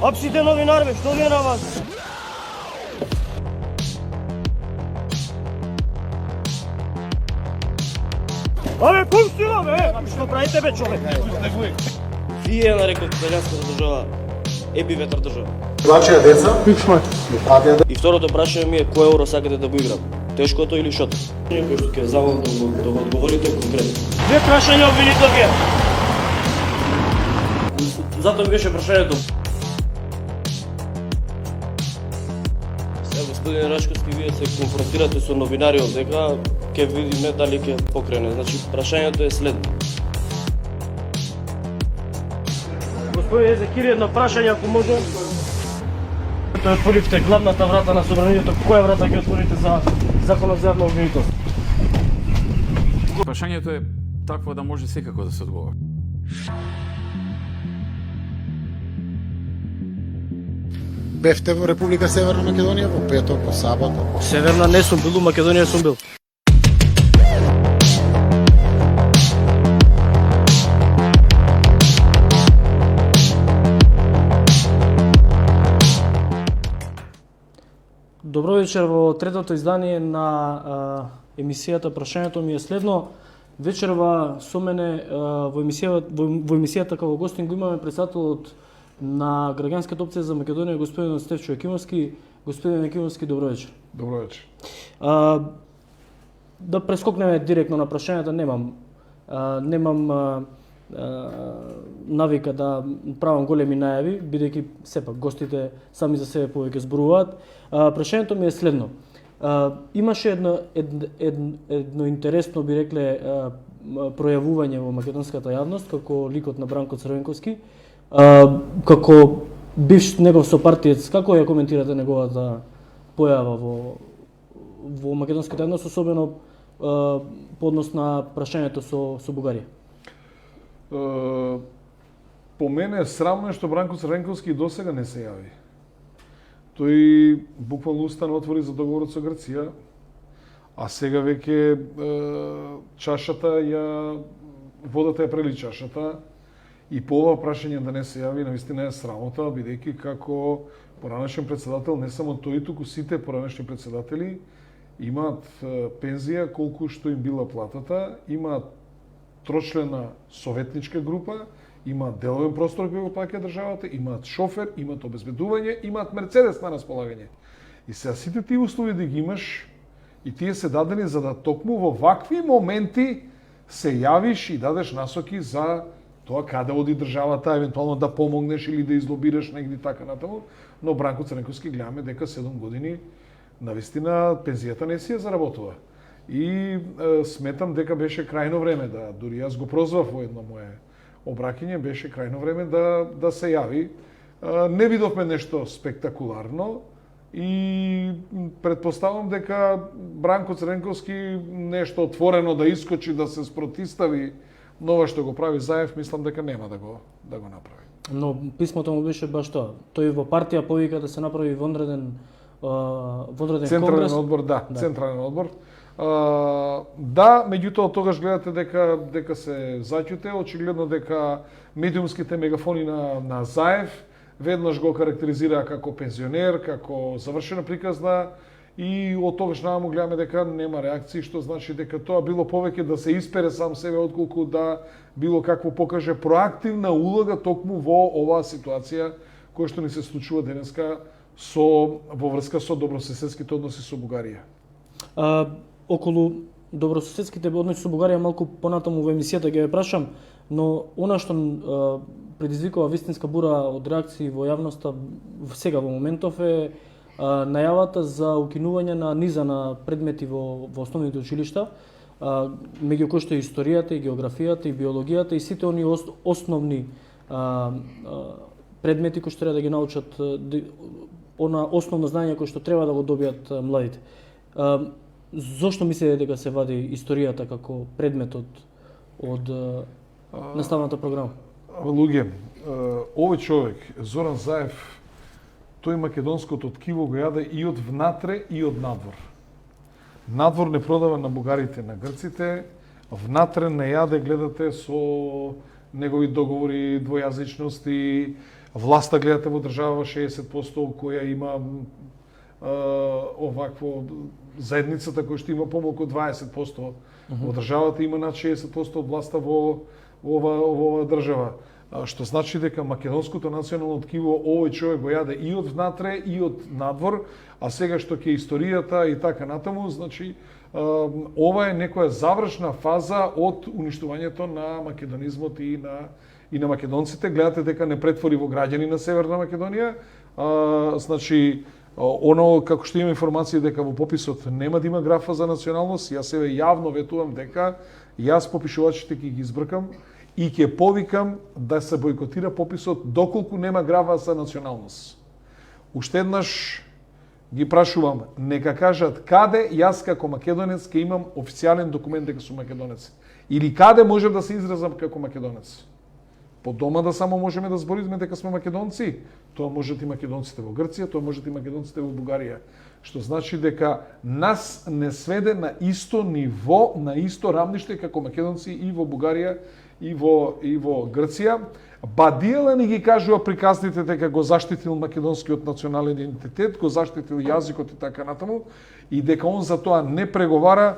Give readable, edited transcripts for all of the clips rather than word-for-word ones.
Апсите новинар, бе, што ви е на вас? Абе, пусти го, бе! Што правите, бе, човек? Вие нарекот италијанската држава еби ветар држава. Вашија деца? И второто прашање ми е кој евро сакате да го играм? Тешкото или шото? Кој што ќе замолам да го одговорите конкретно. Две прашања обвинител вие. Затоа ми беше прашањето. Сега, господин Рашковски, вие се конфронтирате со новинари од дека ќе видиме дали ќе покрене. Значи, прашањето е следно. Господин Езекири, едно прашање, ако може. Тоа отворивте главната врата на собранието, која врата ќе отворите за законот за јавно обвинителство? Прашањето е такво да може секако да се одговори. Бевте во Република Северна Македонија во петок, во сабота. Северна не сум бил, у Македонија сум бил. Добро вечер во третото издание на емисијата Прашањето ми е следно. Вечерва со мене во емисијата како гостин го имаме председателот на Граѓанската опција за Македонија, господин Стефчо Екимовски. Господин Екимовски, добро вечер. Добро вечер. Да прескокнеме директно на прашањата, немам навика да правам големи најави, бидејќи сепак гостите сами за себе повеќе зборуваат. Прашањето ми е следно. Имаше едно интересно, би рекле, пројавување во македонската јавност како ликот на Бранко Црвенковски, како бивш негов сопартиец. Како ја коментирате неговата појава во македонската јавност, особено по однос на прашањето со Бугарија? По мене е срамно што Бранко Црвенковски досега не се јави. Тој буквално устана отвори за договорот со Грција, а сега веќе чашата водата ја прели чашата и по ова прашање да не се јави навистина е срамота, бидејќи како поранешен председател, не само тој, туку сите поранешни председатели имаат пензија колку што им била платата, имаат трочлена советничка група, имаат деловен простор кој го плаќа државата, имаат шофер, имаат обезбедување, имаат Мерцедес на располагање. И сега сите тие услови да ги имаш и тие се дадени за да токму во вакви моменти се јавиш и дадеш насоки за тоа каде оди државата, евентуално да помогнеш или да излобираш негде така натаму, но Бранко Црвенковски гледаме дека 7 години навистина пензијата не си ја заработува. И сметам дека беше крајно време да, дури јас го прозвав во едно мое обраќање, беше крајно време да се јави. Не видовме нешто спектакуларно и предпоставам дека Бранко Црвенковски нешто отворено да искочи, да се спротистави, но ова што го прави Заев, мислам дека нема да го направи. Но писмото му беше баш тоа. Тој во партија повика да се направи вонреден Централен конгрес. одбор, да, Централен одбор. Да, меѓутоа тогаш гледате дека се заќуте, очигледно дека медиумските мегафони на Заев веднаш го карактеризираа како пензионер, како завршена приказна и од тогаш наваму гледаме дека нема реакции, што значи дека тоа било повеќе да се испере сам себе отколку да било какво покаже проактивна улога токму во оваа ситуација која што ни се случува денеска во врска со добрососедските односи со Бугарија. Околу добрососедските односи со Бугарија малку понатаму во емисијата ќе ве прашам, но она што предизвикува вистинска бура од реакции во јавноста сега во моментов е најавата за укинување на низа на предмети во основните училишта, меѓу кои што е историјата, и географијата, и биологијата, и сите они основни предмети кои што треба да ги научат, она основно знаење кои што треба да го добијат младите. Зошто мислите дека се вади историјата како предмет од наставната програма? Луѓе, овој човек, Зоран Заев, тој македонското ткиво го јаде и од внатре и од надвор. Надвор не продава на бугарите, на грците, внатре не јаде, гледате, со негови договори, двојазичности, власта гледате во држава 60% која има овакво заедницата која што има помалку од 20%. Во државата има над 60% од власта во ова држава. Што значи дека македонското национално ткиво овој човек го јаде и од внатре и од надвор, а сега што ќе историјата и така натаму, значи ова е некоја завршна фаза од уништувањето на македонизмот и на македонците. Гледате дека не претвори во граѓани на Северна Македонија. Значи оно како што има информација дека во пописот нема да има графа за националност, јас себе јавно ветувам дека јас попишувачите ќе ги избркам и ќе повикам да се бойкотира пописот доколку нема графа за националност. Уште еднаш ги прашувам, нека кажат каде јас како македонец ќе имам официјален документ дека сум македонец. Или каде може да се изразам како македонец. По дома да само можеме да збориме дека сме македонци. Тоа можат и македонците во Грција, тоа можат и македонците во Бугарија. Што значи дека нас не сведе на исто ниво, на исто рамниште како македонци и во Бугарија и во Грција. Бадиела ни ги кажува приказните дека го заштитил македонскиот национален идентитет, го заштитил јазикот и така натаму, и дека он за тоа не преговара.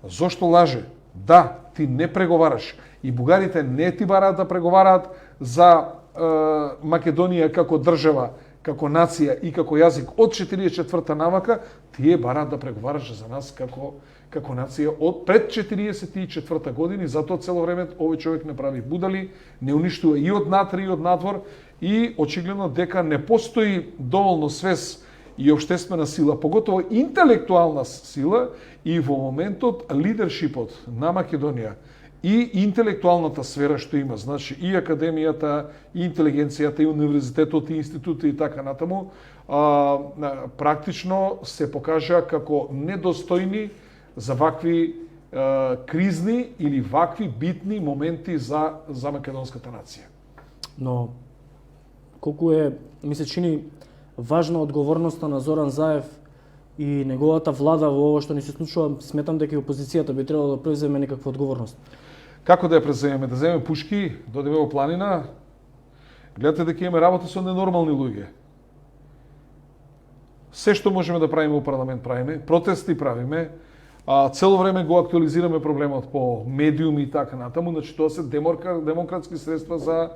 Зошто лаже? Да, ти не преговараш. И бугарите не ти бараат да преговараат за Македонија како држава, како нација и како јазик од 44-та навака, тие бараат да преговараш за нас како нација од пред 44-та година, и затоа цело време овој човек не прави будали, не уништува и од натре и од надвор, и очигледно дека не постои доволно свес и општествена сила, поготово интелектуална сила, и во моментот лидершипот на Македонија и интелектуалната сфера што има, значи и академијата, и интелигенцијата, и универзитетот, и институти и така натаму, практично се покажа како недостојни за вакви кризни или вакви битни моменти за македонската нација. Но колку ми се чини важна одговорноста на Зоран Заев и неговата влада во ова што ни се случува, сметам дека и опозицијата би требало да преземе некаква одговорност. Како да ја преземеме? Да земеме пушки, да одиме во планина? Гледате дека имаме работа со ненормални луѓе. Се што можеме да правиме во парламент правиме, протести правиме, цело време го актуализираме проблемот по медиуми и така натаму, значи тоа се демократски средства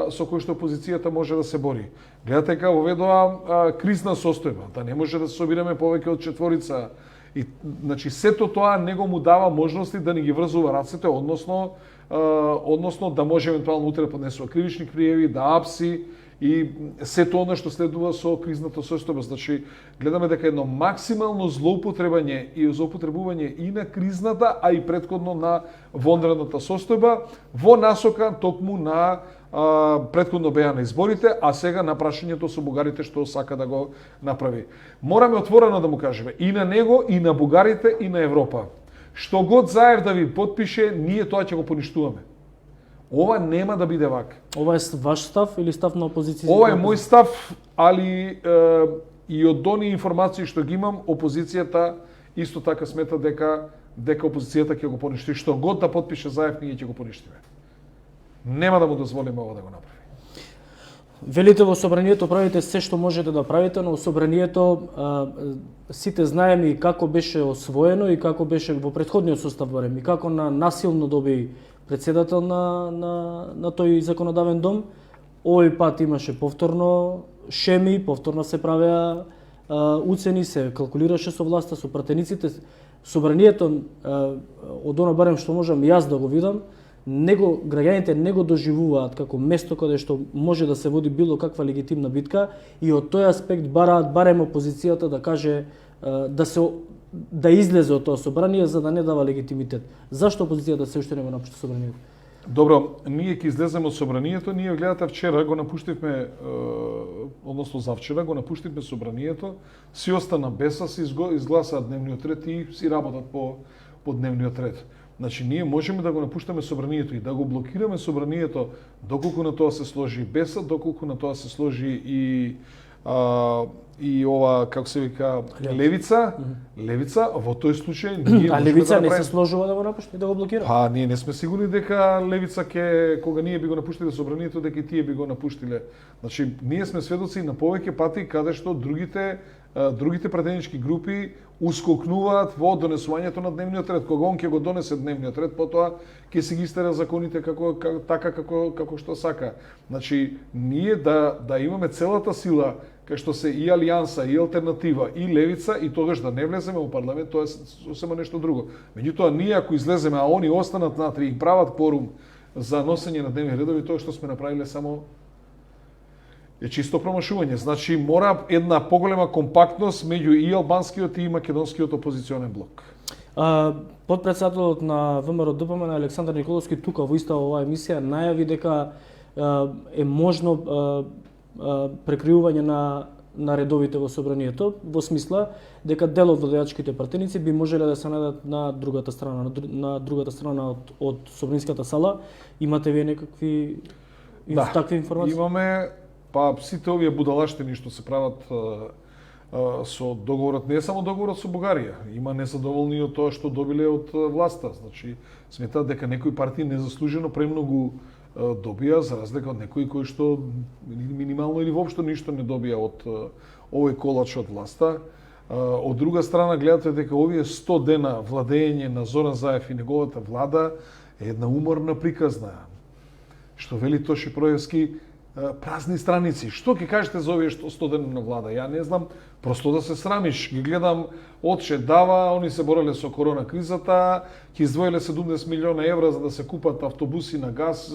со кои што опозицијата може да се бори. Гледате дека воведоа кризна состојба, да не може да се собираме повеќе од четворица. И, значи, сето тоа него му дава можности да ни ги врзува рацете, односно да може евентуално утре поднесува кривични пријави, да апси и сето она што следува со кризната состојба. Значи, гледаме дека едно максимално злоупотребање и злоупотребување и на кризната, а и претходно на вонредната состојба во насока токму на претходно беа на изборите, а сега на прашањето со бугарите што сака да го направи. Мораме отворено да му кажеме и на него, и на бугарите, и на Европа. Што год Заев да ви подпише, ние тоа ќе го поништуваме. Ова нема да биде вака. Ова е ваш став или став на опозицијата? Ова е мој став, али и од оние информации што ги имам, опозицијата исто така смета дека опозицијата ќе го поништи. Што год да подпише Заев, ние ќе го поништиме. Нема да му дозволиме ова да го направи. Велите во собранието правите се што можете да правите, но во собранието сите знаеме и како беше освоено и како беше во претходниот состав барем и како на насилно доби председател на тој законодавен дом. Овој пат имаше повторно шеми, повторно се правеа уцени, се калкулираше со власта, со пратениците. Собранието, од оно барем што можам јас да го видам, граѓаните не го доживуваат како место каде што може да се води било каква легитимна битка, и од тој аспект бараат барем опозицијата да каже да излезе од тоа собрание за да не дава легитимитет. Зашто опозицијата се уште не го напушти собранието? Добро, ние ќе излеземе од собранието, ние гледате вчера го напуштивме, односно завчера го напуштивме собранието, си остана без, си изгласаат дневниот ред и си работат по дневниот ред. Значи, ние можеме да го напуштаме собранието и да го блокираме собранието доколку на тоа се сложи Беса, доколку на тоа се сложи и и ова, како се вика, левица, во тој случај ние А можеме левица да не се направиме. сложува да го напушти, да го блокира? Па ние не сме сигурни дека левица ќе, кога ние би го напуштиле собранието, дека и тие би го напуштиле. Значи ние сме сведоци на повеќе пати каде што другите пратенички групи ускокнуваат во донесувањето на дневниот ред. Кога он ќе го донесе дневниот ред, потоа ќе си ги истера законите како што сака. Значи ние да имаме целата сила кај што се и Алијанса, и Алтернатива, и Левица, и тогаш да не влеземе во парламент, тоа е сосема нешто друго. Меѓутоа, ние ако излеземе, а они останат натри и прават кворум за носење на дневни редови, тоа што сме направиле само е чисто промашување. Значи, мора една поголема компактност меѓу и албанскиот и македонскиот опозиционен блок. Подпредседателот на ВМРО ДПМН Александар Николовски тука во иста оваа емисија најави дека е можно прекриување на редовите во собранието, во смисла дека дел од владеачките пратеници би можеле да се најдат на другата страна од собраниската сала. Имате вие некакви такви информации? Имаме, па сите овие будалаштини што се прават со договорот, не е само договорот со Бугарија, има незадоволни од тоа што добиле од власта. Значи, сметаат дека некои партии незаслужено премногу добија, за разлика од некои кои што минимално или воопшто ништо не добија од овој колач од власта. Од друга страна, гледате дека овие 100 дена владење на Зоран Заев и неговата влада е една уморна приказна. Што вели Тоши Проевски, празни страници. Што ќе кажете за овие 100 дена на влада? Ја не знам, просто да се срамиш. Ги гледам, отче дава, они се бореле со корона кризата, ќе издвоиле 70 милиона евра за да се купат автобуси на газ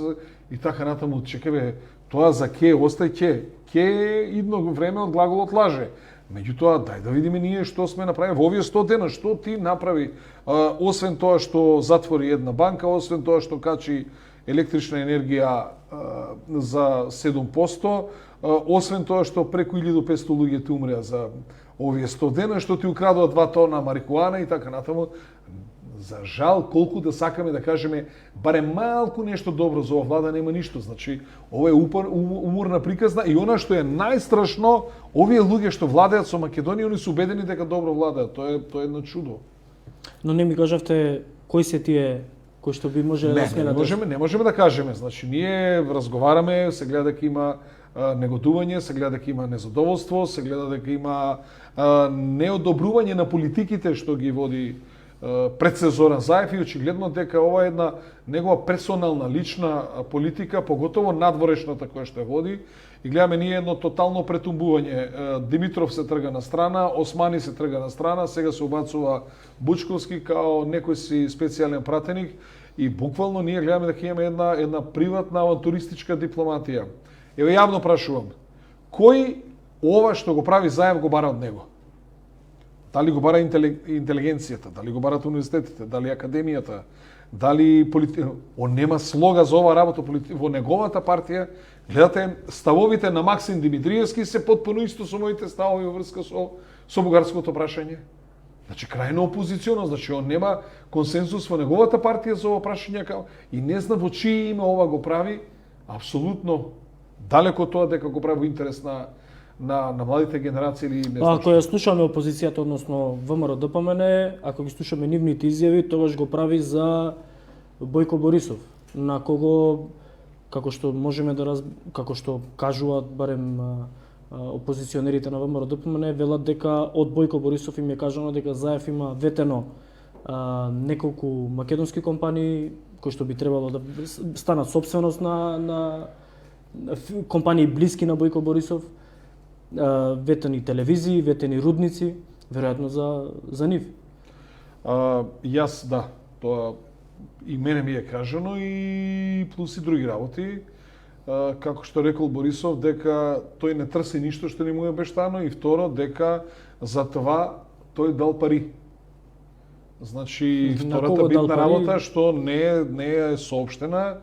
и така натаму. Чекаве, тоа за ке остај ке. Ке идно време од глаголот лаже. Меѓутоа, дај да видиме ние што сме направили во овие 100 дена, што ти направи, освен тоа што затвори една банка, освен тоа што качи електрична енергија за 7%, освен тоа што преку 1500 луѓе ти умреа за овие 100 дена, што ти украдува 2 тона марихуана и така натаму. За жал, колку да сакаме да кажеме барем малку нешто добро за ова влада, нема ништо. Значи, ова е уморна приказна и она што е најстрашно, овие луѓе што владеат со Македонија, они се убедени дека добро владеат. Тоа е едно чудо. Но не ми кажавте кои се тие кои што би можеле да сменат. Не можеме да кажеме. Значи, ние разговараме, се гледа дека има негодување, се гледа дека има незадоволство, се гледа дека има неодобрување на политиките што ги води пред се Зоран Заев и очигледно дека ова е една негова персонална, лична политика, поготово надворешната која што ја води. И гледаме ние едно тотално претумбување. Димитров се трга на страна, Османи се трга на страна, сега се убацува Бучковски као некој си специјален пратеник и буквално ние гледаме дека имаме една приватна авантуристичка дипломатија. Ево јавно прашувам, кој ова што го прави Заев го бара од него? Дали го бара интелигенцијата, дали го барат универзитетите, дали академијата, дали Он нема слога за ова работа во неговата партија. Гледате, ставовите на Максим Димитриевски се потпуно исто со моите ставови во врска со бугарското прашање. Значи, крајно опозиционо, значи, он нема консензус во неговата партија за ова прашање и не знам во чие име ова го прави, апсолутно далеко тоа дека го прави во интерес на младите генерации или не знам. Ако ја слушаме опозицијата, односно ВМРО ДПМН, ако ги слушаме нивните изјави, тогаш го прави за Бојко Борисов, на кого како што кажуваат барем опозиционерите на ВМРО ДПМН, велат дека од Бојко Борисов им е кажано дека Заев има ветено неколку македонски компании кои што би требало да станат собственост на компании блиски на Бојко Борисов, ветени телевизии, ветени рудници, веројатно за нив. Јас, да, тоа и мене ми е кажано и плюс и други работи. Како што рекол Борисов, дека тој не трси ништо што не му е обештано и второ, дека за това тој дал пари. Значи, втората битна работа што не е соопштена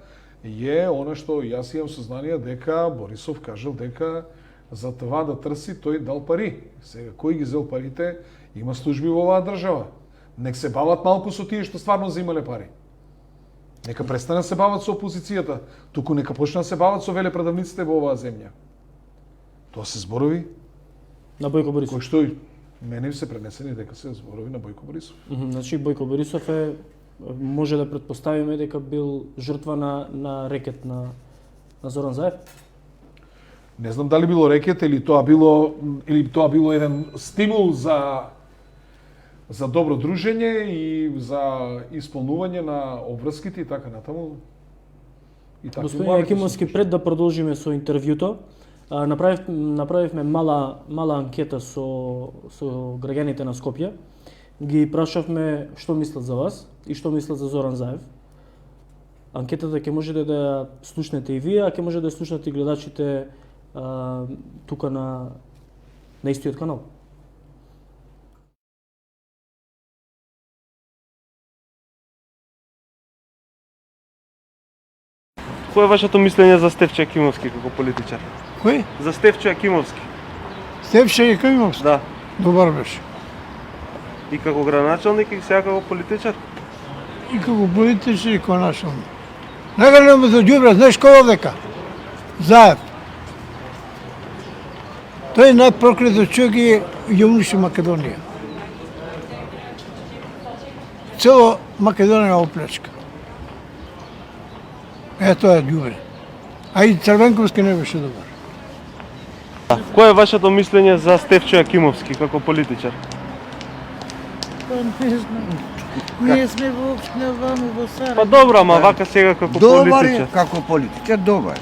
е она што јас имам сознание дека Борисов кажал дека за това да трси тој дал пари. Сега, кој ги зел парите, има служби во оваа држава. Нек се бават малку со тие што стварно земале пари. Нека престане се бават со опозицијата, туку нека почнат се бават со велепредавниците во оваа земја. Тоа се зборови На Бојко Борисов. Кој што и мене се пренесени дека се зборови на Бојко Борисов. Значи Бојко Борисов може да претпоставиме дека бил жртва на рекет на Зоран Заев? Не знам дали било рекет или тоа било еден стимул за добро дружење и за исполнување на обврските и така натаму. И така. Господин Јакимовски, пред да продолжиме со интервјуто, направивме мала анкета со граѓаните на Скопје. Ги прашавме што мислат за вас и што мислат за Зоран Заев. Анкетата ќе можете да ја слушнете и вие, а ќе може да ја слушнете и гледачите тука на истиот канал. Кој е вашето мислење за Стефчо Јакимовски како политичар? Кој? За Стефчо Јакимовски. Стефчо Јакимовски? Да. Добар беше. И како градоначалник и сега како политичар? И како политичар и како началник. Нагледно ме за ѓубре, знаеш кој овдека? Заев. Тој е најпроклето човек и ја уништи Македонија. Цело Македонија оплячка. Ето е ѓубре. А и Црвенковски не беше добар. Кој е вашето мислење за Стефчо Јакимовски како политичар? Не знам. Ние сме во општина вамо во Сарајево. Па добро, ама вака сега како Добар е, политичар. како политичар, добар.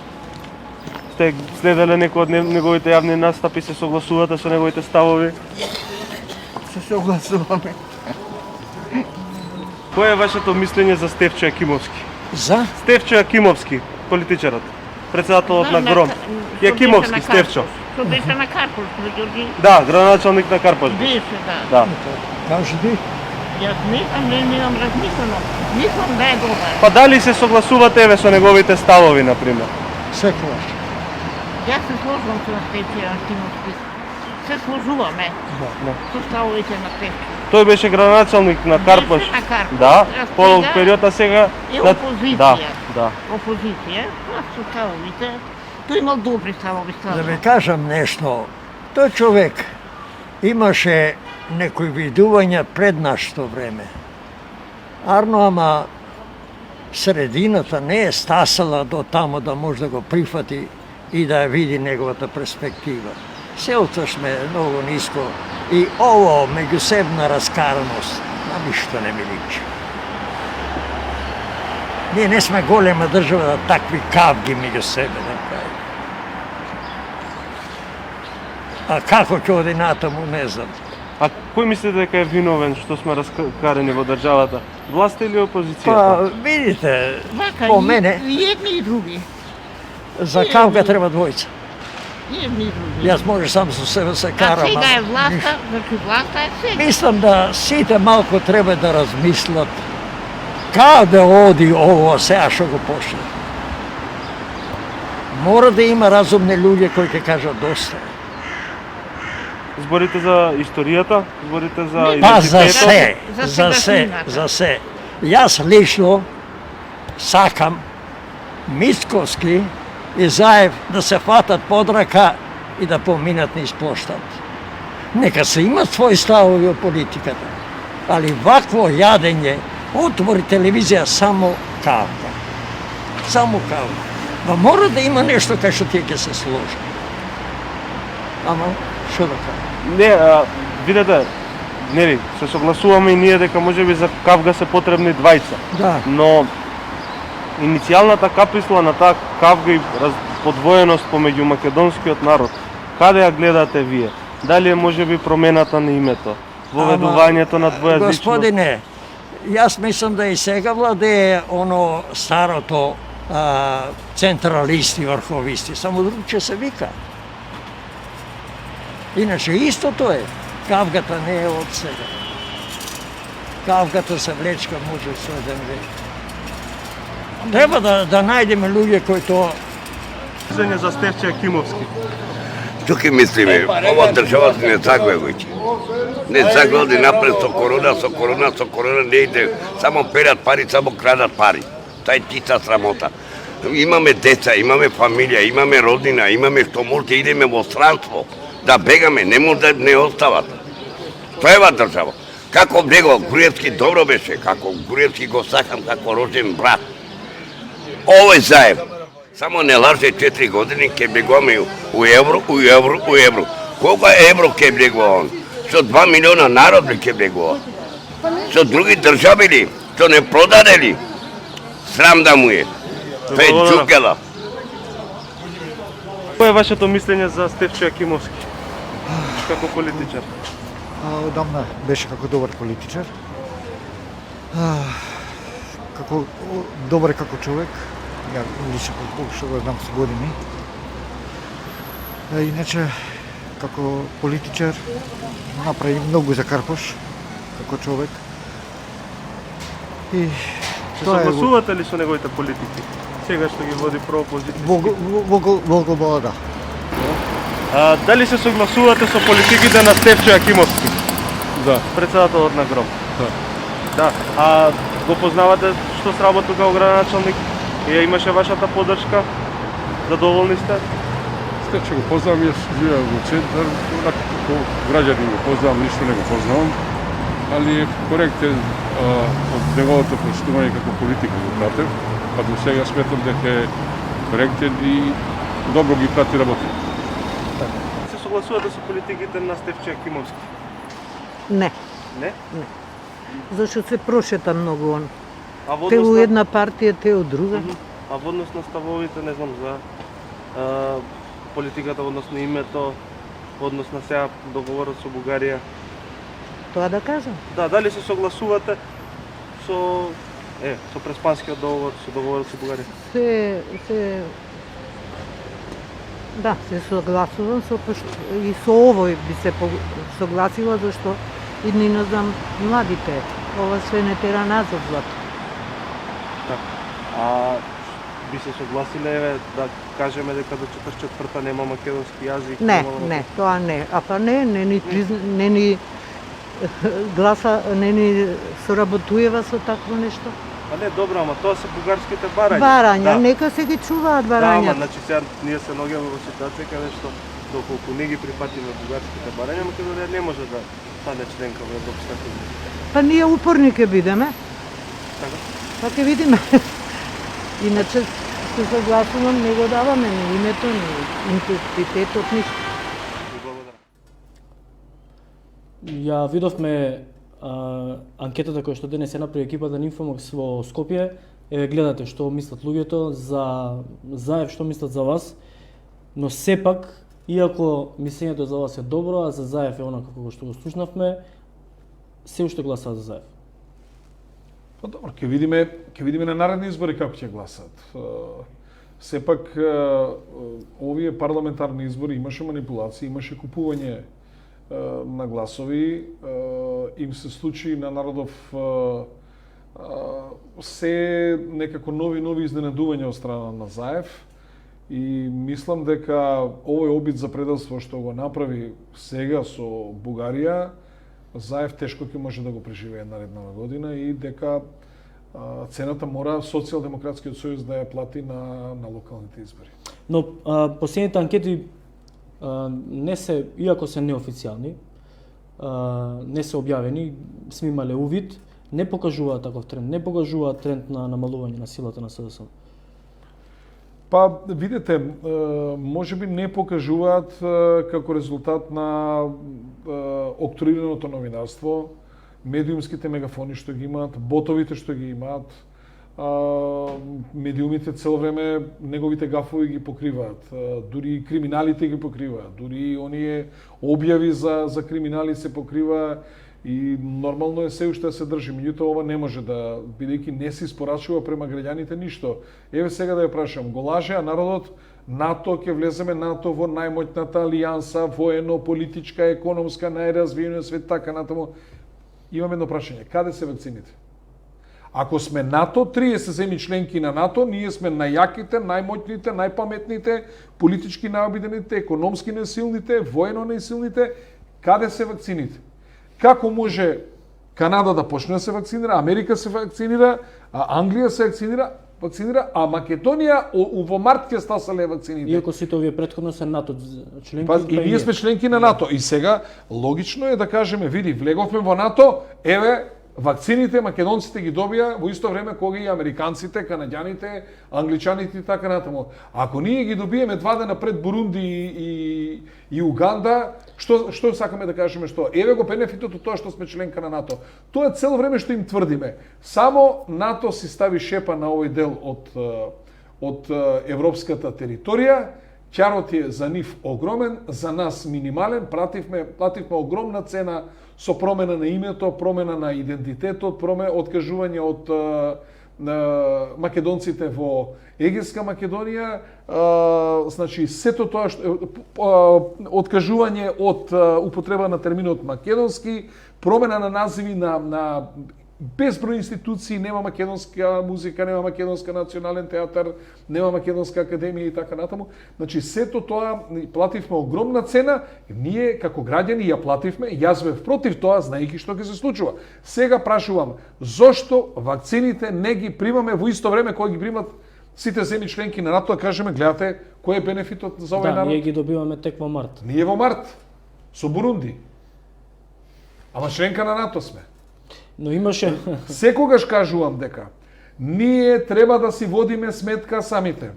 Сте следеле некои од неговите јавни настапи, се согласувате со неговите ставови? Се согласуваме. Кој е вашето мислење за Стефчо Јакимовски? За? Стефчо Јакимовски, политичарот, председателот на ГРОМ. Јакимовски, Стефчо. Што беше на Карпош, на Ѓорги? Да, градоначалник на Карпош. Беше, да. Да. Кажи ти? Јас не имам размислено. Мислам да е добар. Па дали се согласувате еве со неговите ставови, например? Секогаш. Јас се сложувам со Стефчо Јакимовски. Се сложуваме со ставовите на Стефчо. Тој беше градоначалник на Карпош. Беше на Карпош. Да, Јас по сега период, а сега... е на- опозиција. Да, да. Опозиција, а со ставовите. Тој имал добри ставови. Да ви кажам нешто, тој човек имаше некои видувања пред нашето време. Арно, ама средината не е стасала до тамо да може да го прифати и да ја види неговата перспектива. Селото сме многу ниско и ово меѓусебна раскараност на ништо не ми личи. Ние не сме голема држава да такви кавги меѓу себе не прави. А како ќе оди натаму, не знам. А кој мислите дека е виновен што сме раскарени во државата? Власта или опозицијата? Па, видите, по мене, И едни и други. за кавга треба двојца. И едни и други. Јас може сам со себе се А карам. сега е ама власта, ништо. значи власта е сега. Мислам да сите малку треба да размислат каде оди ово сега што го почне. Мора да има разумни луѓе кои ќе кажат доста. Зборите за историјата, зборите за Па за идентитетот. се, За за се, сегашнината. за се. Јас лично сакам Мицковски и Заев да се фатат под рака и да поминат низ плоштад. Нека се имат своји ставови од политиката, али вакво јадење, отвори телевизија само кавга. Само кавга. Ма мора да има нешто кај што тие ќе се сложи. Ама, што да кажам? Не, видете, нели, се согласуваме и ние дека можеби за кавга се потребни двајца. Да. Но иницијалната каписла на таа кавга и подвоеност помеѓу македонскиот народ, каде ја гледате вие? Дали е можеби промената на името, воведувањето на двојазичност? Господине, јас мислам да и сега владее оно старото централисти, врховисти, само другче се вика. Иначе истото е, кавгата не е од сега. Кавгата се влечка може со еден век. Треба да најдеме луѓе кои тоа Мислење за Стефчо Јакимовски. Туки мислиме, ова државата не сакува веќе. Не сакува оди напред со корона не иде, само перат пари, само крадат пари. Тај чиста срамота. Имаме деца, имаме фамилија, имаме родина, имаме што може да идеме во странство. да бегаме, не може да не остават. Тоа е држава. Како бегал Груевски добро беше, како Груевски го сакам како рожен брат. Овој заем, само не лаже 4 години, ке бегуваме у евро. Колко евро ке бегува он? Со 2 милиона народ ли ке бегува? Со други држави ли? Што не продаде ли? Срам да му е. Тоа е джукела. Кој е вашето мислење за Стефчо Јакимовски како политичар? Одамна беше како добар политичар. Како добар како човек. Ја лично што го знам со години. Иначе како политичар направи многу за Карпош како човек. И се согласувате ли со неговите политики? Сега што ги води проопозиција. Во да. Дали се согласувате со политиките на Стефчо Јакимовски? Да. Председателот на ГРОМ. Да. Да. Го познавате што сработил како градоначалник? Ја имаше вашата поддршка? Задоволни сте? Стефчо го познавам, јас живеам во центар, како граѓанин го познавам, ништо не го познавам, али е коректен од неговото поступање како политика го пратев, па до сега сметам дека е коректен и добро ги прати работи. Се согласувате со политиките на Стефчо Јакимовски? Не, Не? зашто се прошета многу он. А во Те однос у на... една партија, те у друга. А во однос на ставовите, не знам, за политиката во однос на името, во однос на сега договорот со Бугарија. Тоа да кажам. Да, дали се согласувате со преспанскиот договор, со договорот со Бугарија? Да, се согласувам и со овој би се согласила, зашто идни не знам младите. Ова све не тера назад злато. А би се согласиле да кажеме дека до 44-та нема македонски јазик? Не, тоа не. А па не ни гласа, не ни соработуева со такво нешто. А не, добро, ама тоа се бугарските барања. Барања, Да. нека се ги чуваат Да, барања. ама значи сега ние се наоѓаме во ситуација каде што доколку не ги прифатиме бугарските барања, Македонија не може да стане членка во Европската унија. Па ние упорни ќе бидеме. Така? Па ќе видиме. Иначе се согласувам, не го даваме ни името, ни интензитетот, ништо. Ја видовме анкетата која што денес се направи екипата на Инфомакс во Скопје. Еве гледате што мислат луѓето за Заев, што мислат за вас. Но сепак, иако мислењето за вас е добро, а за Заев е онака како што го слушнавме, се уште гласаат за Заев. Па добро, ќе видиме на наредни избори како ќе гласат. Сепак овие парламентарни избори имаше манипулации, имаше купување на гласови, им се случи на народов се некако нови изненадувања од страна на Заев и мислам дека овој обид за предавство што го направи сега со Бугарија, Заев тешко ќе може да го преживее наредната година и дека цената мора Социјалдемократскиот сојуз да ја плати на локалните избори. Но последните анкети не се, иако се неофицијални, не се објавени, сме имале увид, не покажуваат таков тренд, не покажуваат тренд на намалување на силата на СДСМ. Па, видите, можеби не покажуваат како резултат на октрирането новинарство, медиумските мегафони што ги имаат, ботовите што ги имаат, медиумите цело време неговите гафови ги покриваат, дури криминалите ги покриваат, дури оние објави за криминали се покрива и нормално е се уште да се држи. Меѓутоа ова не може да, бидејќи не се испорачува према граѓаните ништо. Еве сега да ја прашам, го лажеа народот, НАТО ќе влеземе НАТО во најмоćната алијанса, воено, политичка, економска, најразвиениот свет, така натаму. Имам едно прашање, каде се вакцините? Ако сме НАТО, 30 земји членки на НАТО, ние сме најјаките, најмоćните, најпаметните, политички најобидените, економски најсилните, воено најсилните, каде се вакцините? Како може Канада да почне да се вакцинира, Америка се вакцинира, а Англија се вакцинира, вакцинира, а Македонија во март ќе стасале вакцините. Иако сите овие претходно се НАТО членки. Па, и ние сме членки на НАТО. И сега, логично е да кажеме, види, влеговме во НАТО, еве, вакцините македонците ги добија во исто време кога и американците, канаѓаните, англичаните и така натаму. Ако ние ги добиеме 2 дена пред Бурунди и Уганда, што сакаме да кажеме што? Еве го бенефитот од тоа што сме членка на НАТО. Тоа е цело време што им тврдиме. Само НАТО си стави шепа на овој дел од европската територија. Ќарот е за нив огромен, за нас минимален, плативме огромна цена со промена на името, промена на идентитетот, откажување од македонците во Егејска Македонија, значи сето тоа откажување од употреба на терминот македонски, промена на називи на безброј институции, нема македонска музика, нема македонска национален театар, нема македонска академија и така натаму. Значи сето тоа плативме огромна цена, ние како граѓани ја плативме, јас бев против тоа, знаејќи што ќе се случува. Сега прашувам, зошто вакцините не ги примаме во исто време кога ги примат сите земји членки на НАТО, да кажеме, гледате, кој е бенефитот за овој народ? Да, ние ги добиваме тек во март. Ние во март, со Бурунди. Ама членка на НАТО сме. Но имаше... Секогаш кажувам дека ние треба да си водиме сметка самите.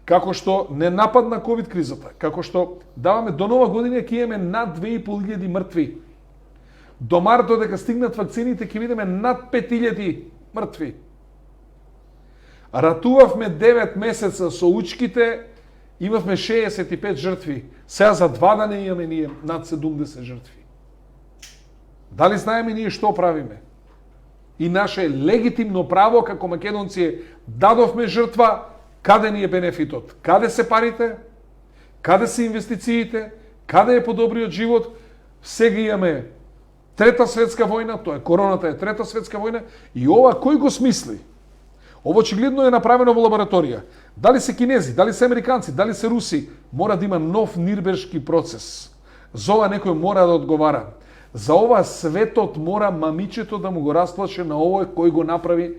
Како што не нападна ковид кризата, како што даваме до нова година ќе имаме над 2500 мртви. До март додека стигнат вакцините ќе видиме над 5000 мртви. Ратувавме 9 месеца со учките, имавме 65 жртви. Сега за 2 дена имаме ние над 70 жртви. Дали знаеме ние што правиме? И наше легитимно право како македонци дадовме жртва, каде ни е бенефитот? Каде се парите? Каде се инвестициите? Каде е подобриот живот? Сега имаме Трета светска војна, тоа е короната е Трета светска војна, и ова кој го смисли? Ово очигледно е направено во лабораторија. Дали се кинези, дали се американци, дали се руси, мора да има нов нирбешки процес. За ова некој мора да одговара. За ова светот мора мамичето да му го расплаче на овој кој го направи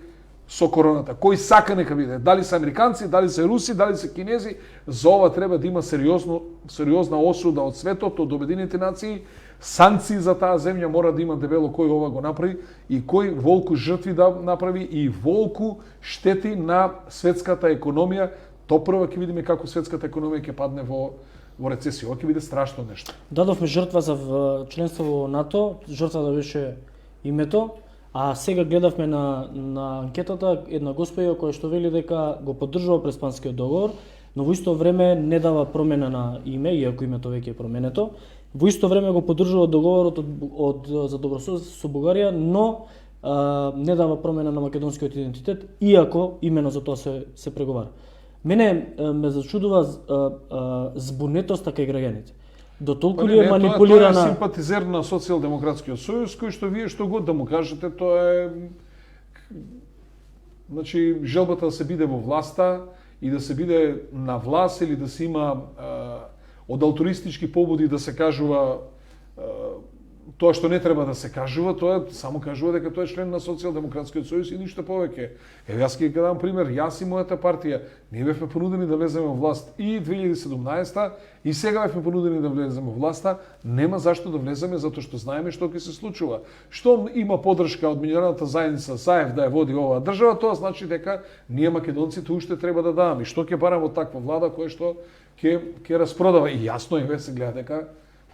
со короната. Кој сака нека биде. Дали се американци, дали се руси, дали се кинези, за ова треба да има сериозна осуда од светот, од Обединените нации, санкции за таа земја мора да има дебело кој ова го направи и кој волку жртви да направи и волку штети на светската економија. То прво ќе видиме како светската економија ќе падне во рецесија. Ова ќе биде страшно нешто. Дадовме жртва за членство во НАТО, жртвата беше името, а сега гледавме на анкетата една господја која што вели дека го поддржува Преспанскиот договор, но во исто време не дава промена на име, иако името веќе е променето. Во исто време го поддржува договорот за добрососедство со Бугарија, но не дава промена на македонскиот идентитет, иако имено за тоа се преговара. Мене ме зачудува збунетоста кај граѓаните. До толку ли е манипулирана... Тоа е симпатизер на Социјалдемократскиот сојуз, кој што вие што год да му кажете, тоа е... Значи, желбата да се биде во власта и да се биде на власт или да се има од алтруистички побуди да се кажува тоа што не треба да се кажува, тоа само кажува дека тоа е член на Социјалдемократскиот сојуз и ништо повеќе. Еве јас ќе дам пример, јас и мојата партија, ние бевме понудени да влеземе во власт и 2017 и сега бевме понудени да влеземе во власта, нема зашто да влеземе затоа што знаеме што ќе се случува. Што има поддршка од меѓународната заедница САЕФ да ја води оваа држава, тоа значи дека ние македонците уште треба да даваме. И што ќе бараме од таква влада која што ќе распродава и јасно е се гледа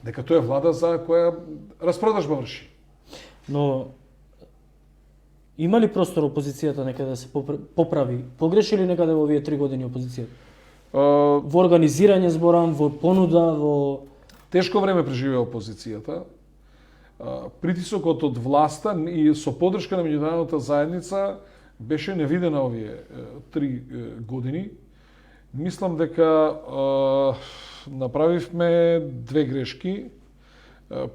дека тоа е влада за која распродажба врши. Но има ли простор опозицијата некаде да се поправи? Погреши ли некаде во овие 3 години опозицијата? Во организирање зборам, во понуда, во... Тешко време преживеа опозицијата. Притисокот од власта и со поддршка на меѓународната заедница беше невидена овие 3 години. Мислам дека направивме 2 грешки.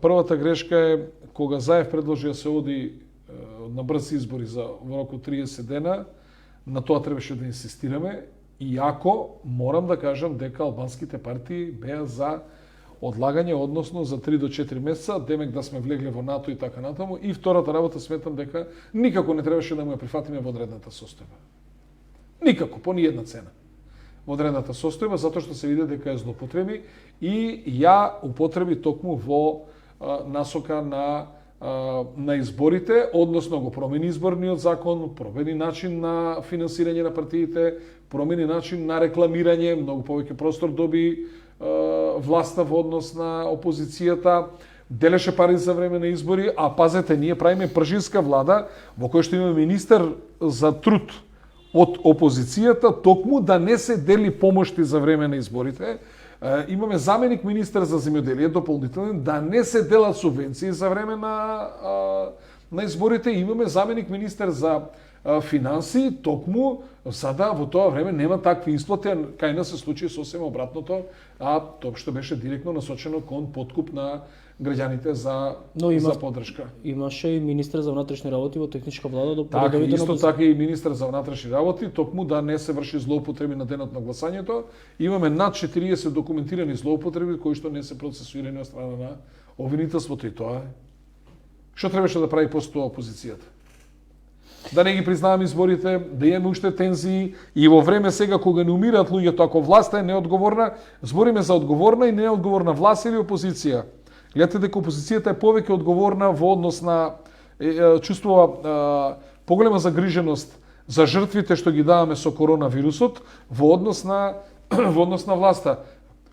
Првата грешка е кога Заев предложи да се оди на брз избори за во рок од 30 дена, на тоа требаше да инсистираме, иако морам да кажам дека албанските партии беа за одлагање, односно за 3 до 4 месеца, демек да сме влегле во НАТО и така натаму. И втората работа сметам дека никако не требаше да му ја прифатиме во одредната состојба. Никако, по ни една цена. Во одредната состојба, затоа што се види дека е злоупотреби и ја употреби токму во насока на изборите, односно го промени изборниот закон, промени начин на финансирање на партиите, промени начин на рекламирање, многу повеќе простор доби власта во однос на опозицијата, делеше пари за време на избори, а пазете, ние правиме пржинска влада во која што имаме министер за труд од опозицијата, токму да не се дели помошти за време на изборите. Имаме заменик министер за земјоделие дополнителен, да не се делат субвенции за време на изборите. Имаме заменик министер за финанси, токму за да во тоа време нема такви исплати, кај нас се случи сосема обратното, а тоа што беше директно насочено кон подкуп на граѓаните за поддршка. Имаше и министер за внатрешни работи во техничка влада до така, исто така и министер за внатрешни работи, токму да не се врши злоупотреби на денот на гласањето. Имаме над 40 документирани злоупотреби кои што не се процесуирани од страна на обвинителството и тоа е. Што требаше да прави после тоа опозицијата? Да не ги признаваме изборите, да имаме уште тензии и во време сега кога не умираат луѓето, ако власта е неодговорна, збориме за одговорна и неодговорна власт или опозиција. Гледате дека опозицијата е повеќе одговорна во однос на чувствува поголема загриженост за жртвите што ги даваме со коронавирусот во однос на власта.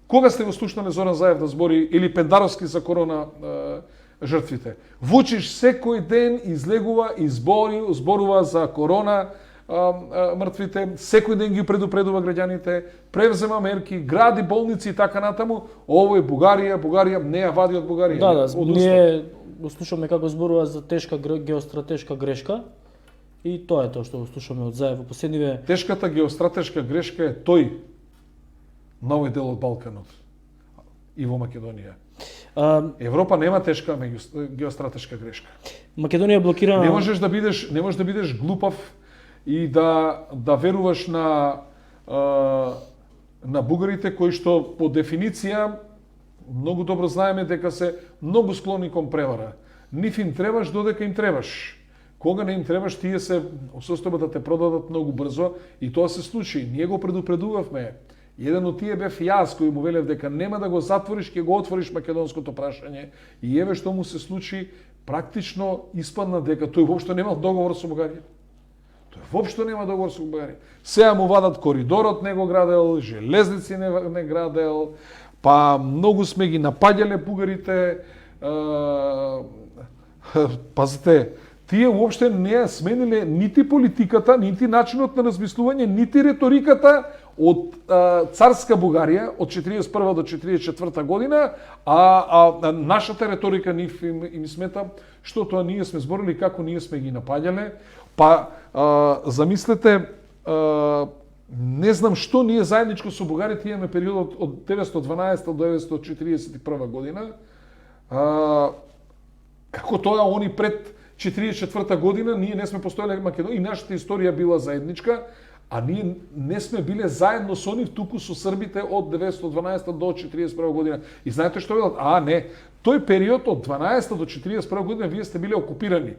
Кога сте го слушнале Зоран Заев да збори или Пендаровски за корона жртвите? Вучиш секој ден излегува и зборува за корона мртвите, секој ден ги предупредува граѓаните, превзема мерки, гради болници и така натаму. Ово е Бугарија не ја вади од Бугарија. Да, ние го слушаме како зборува за тешка геостратешка грешка и тоа е тоа што го слушаме од Заев во последниве. Тешката геостратешка грешка е тој на овој дел од Балканот и во Македонија. Европа нема тешка геостратешка грешка. Македонија е блокирана. Не можеш да бидеш глупав и да веруваш на бугарите кои што по дефиниција многу добро знаеме дека се многу склони кон превара. Нив им требаш додека им требаш. Кога не им требаш, тие се состојба да те продадат многу брзо и тоа се случи. Ние го предупредувавме. Еден од тие бев јас кој му велев дека нема да го затвориш, ќе го отвориш македонското прашање. И еве што му се случи, практично испадна дека тој воопшто немал договор со Бугарија. Тој воопшто нема договор со Бугарија. Сега му вадат коридорот не го градел, железници не градел, па многу сме ги напаѓале бугарите. Пазите, тие воопште не ја смениле нити политиката, нити начинот на размислување, нити реториката од царска Бугарија од 41 до 44 година, а нашата реторика им смета што тоа ние сме зборили како ние сме ги напаѓале. Па замислете, не знам што ние заедничко со бугарите имаме периодот од 912 до 941 година. Како тоа они пред 44 година ние не сме постоеле Македонија и нашата историја била заедничка, а ние не сме биле заедно со нив туку со србите од 912 до 41 година. И знаете што велат? Не, тој период од 12 до 41 година вие сте биле окупирани.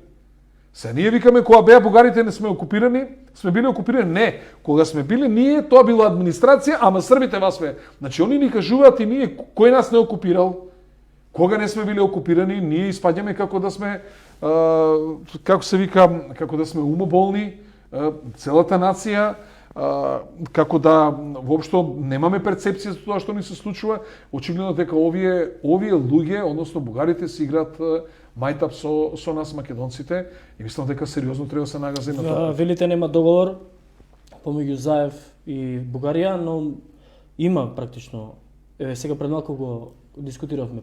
Се ние викаме кога беа бугарите не сме окупирани, сме биле окупирани. Не, кога сме биле ние, тоа била администрација, ама србите вас бе. Значи они ни кажуваат и ние кој нас не окупирал. Кога не сме биле окупирани, ние испаѓаме како да сме како се вика, како да сме умоболни, целата нација, како да воопшто немаме перцепција за тоа што ни се случува. Очигледно дека овие луѓе, односно бугарите, си играат мајтап со нас македонците и мислам дека сериозно треба да се нагази на тоа. Велите нема договор помеѓу Заев и Бугарија, но има практично. Еве сега пред малку го дискутиравме.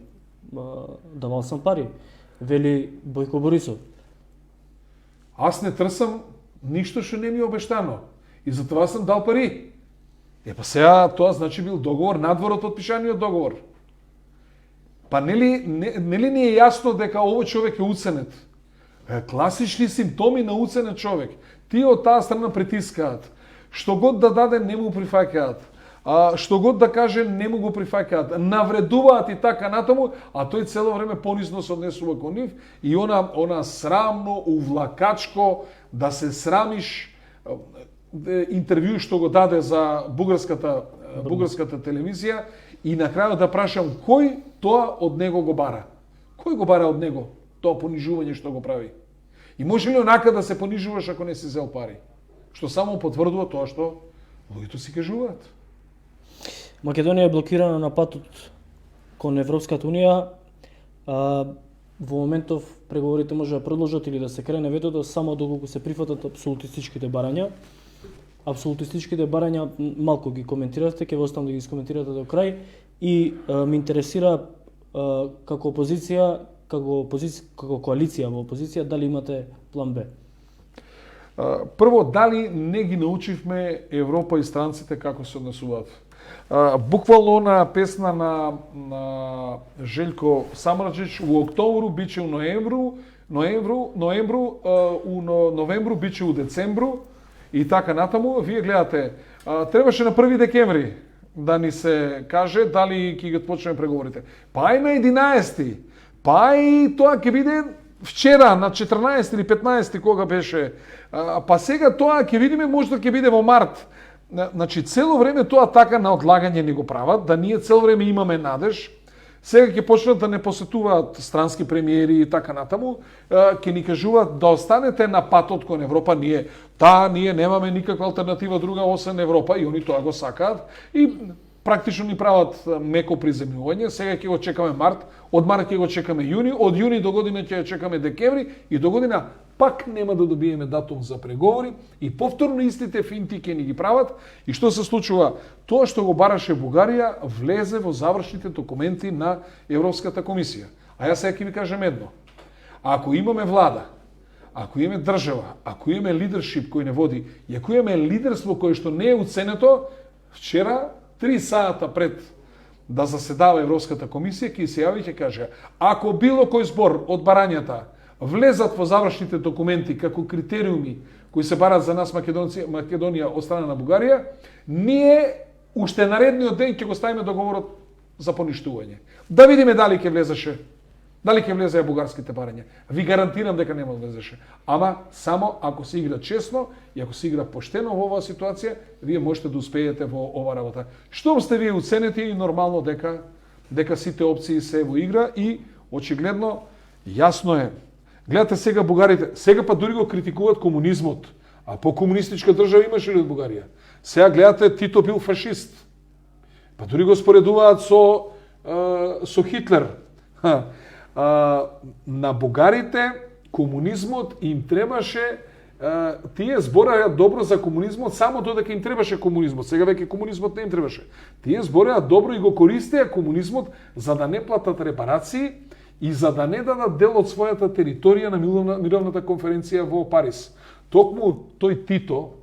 Давал сам пари, вели Бојко Борисов. Аз не трсам ништо што не ми е обештано. И затоа сам дал пари. Па сега тоа значи бил договор надвор од подпишаниот договор. Па нели не е јасно дека овој човек е уценет? Класични симптоми на уценет човек. Тие од таа страна притискаат. Што год да даде не му прифаќаат. Што год да каже не му го прифаќаат. Навредуваат и така натаму, а тој цело време понизно се однесува кон нив и она срамно, увлакачко, да се срамиш. интервју што го даде за бугарската телевизија и на крајот да прашам кој тоа од него го бара? Кој го бара од него тоа понижување што го прави? И може ли онака да се понижуваш ако не си зел пари? Што само потврдува тоа што луѓето си кажуваат. Македонија е блокирана на патот кон Европската унија. Во моментов преговорите може да продолжат или да се крене ветото само доколку се прифатат апсолутистичките барања. Апсолутистичките барања малку ги коментиравте, ќе ви оставам да ги искоментирате до крај и ме интересира како опозиција, како коалиција во опозиција, дали имате план Б? Прво, дали не ги научивме Европа и странците како се однесуваат? Буквално на песна на Желко Самарџич у октомвру биче у ноемвру, у новемвру биче у децемвру и така натаму. Вие гледате, требаше на 1 декември да ни се каже дали ќе ги почнеме преговорите. Па и на 11, па и тоа ќе биде вчера на 14 или 15 кога беше. Па сега тоа ќе видиме, може да ќе биде во март. Значи, цело време тоа така на одлагање ни го прават, да ние цело време имаме надеж. Сега ќе почнат да не посетуваат странски премиери и така натаму, ќе ни кажуваат да останете на патот кон Европа, ние немаме никаква алтернатива друга освен Европа и они тоа го сакаат и практично ни прават меко приземјување. Сега ќе го чекаме март, од март ќе го чекаме јуни, од јуни до година ќе го чекаме декември и до година пак нема да добиеме датум за преговори и повторно истите финти ќе ни ги прават. И што се случува? Тоа што го бараше Бугарија влезе во завршните документи на Европската комисија. А јас сега ќе ви кажем едно. Ако имаме влада, ако имаме држава, ако имаме лидершип кој не води, и ако имаме лидерство кое што не е уценето, вчера 3 сата пред да заседава Европската комисија ќе се јави и ќе каже: ако било кој збор од барањата влезат во завршните документи како критериуми кои се барат за нас Македонија од страна на Бугарија, ние уште наредниот ден ќе го ставиме договорот за поништување. Да видиме дали ќе влезеше, дали ќе влезеа бугарските барања. Ви гарантирам дека нема да влезеше. Ама само ако се игра честно и ако се игра поштено во оваа ситуација, вие можете да успеете во ова работа. Штом сте вие уценети и нормално дека сите опции се во игра и очигледно јасно е. Гледате сега бугарите, сега па дури го критикуваат комунизмот. А по комунистичка држава имаше ли од Бугарија? Сега гледате, Тито бил фашист. Па дури го споредуваат со Хитлер. На бугарите комунизмот им требаше, тие збореа добро за комунизмот само додека им требаше комунизмот. Сега веќе комунизмот не им требаше. Тие збореа добро и го користеа комунизмот за да не платат репарации и за да не дадат дел од својата територија на мировната конференција во Париз. Токму тој Тито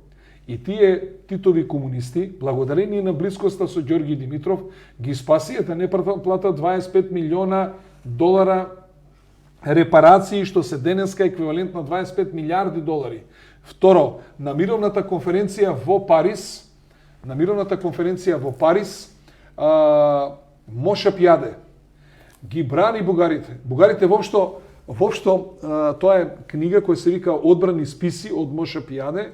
и тие Титови комунисти, благодарение на блискоста со Ѓорги Димитров, ги спасија да не платат 25 милиона долара репарации, што се денеска еквивалент на 25 милиарди долари. Второ, на мировната конференција во Париз, Моша Пјаде ги брани бугарите. Бугарите воопшто тоа е книга која се вика Одбрани списи од Моша Пјаде.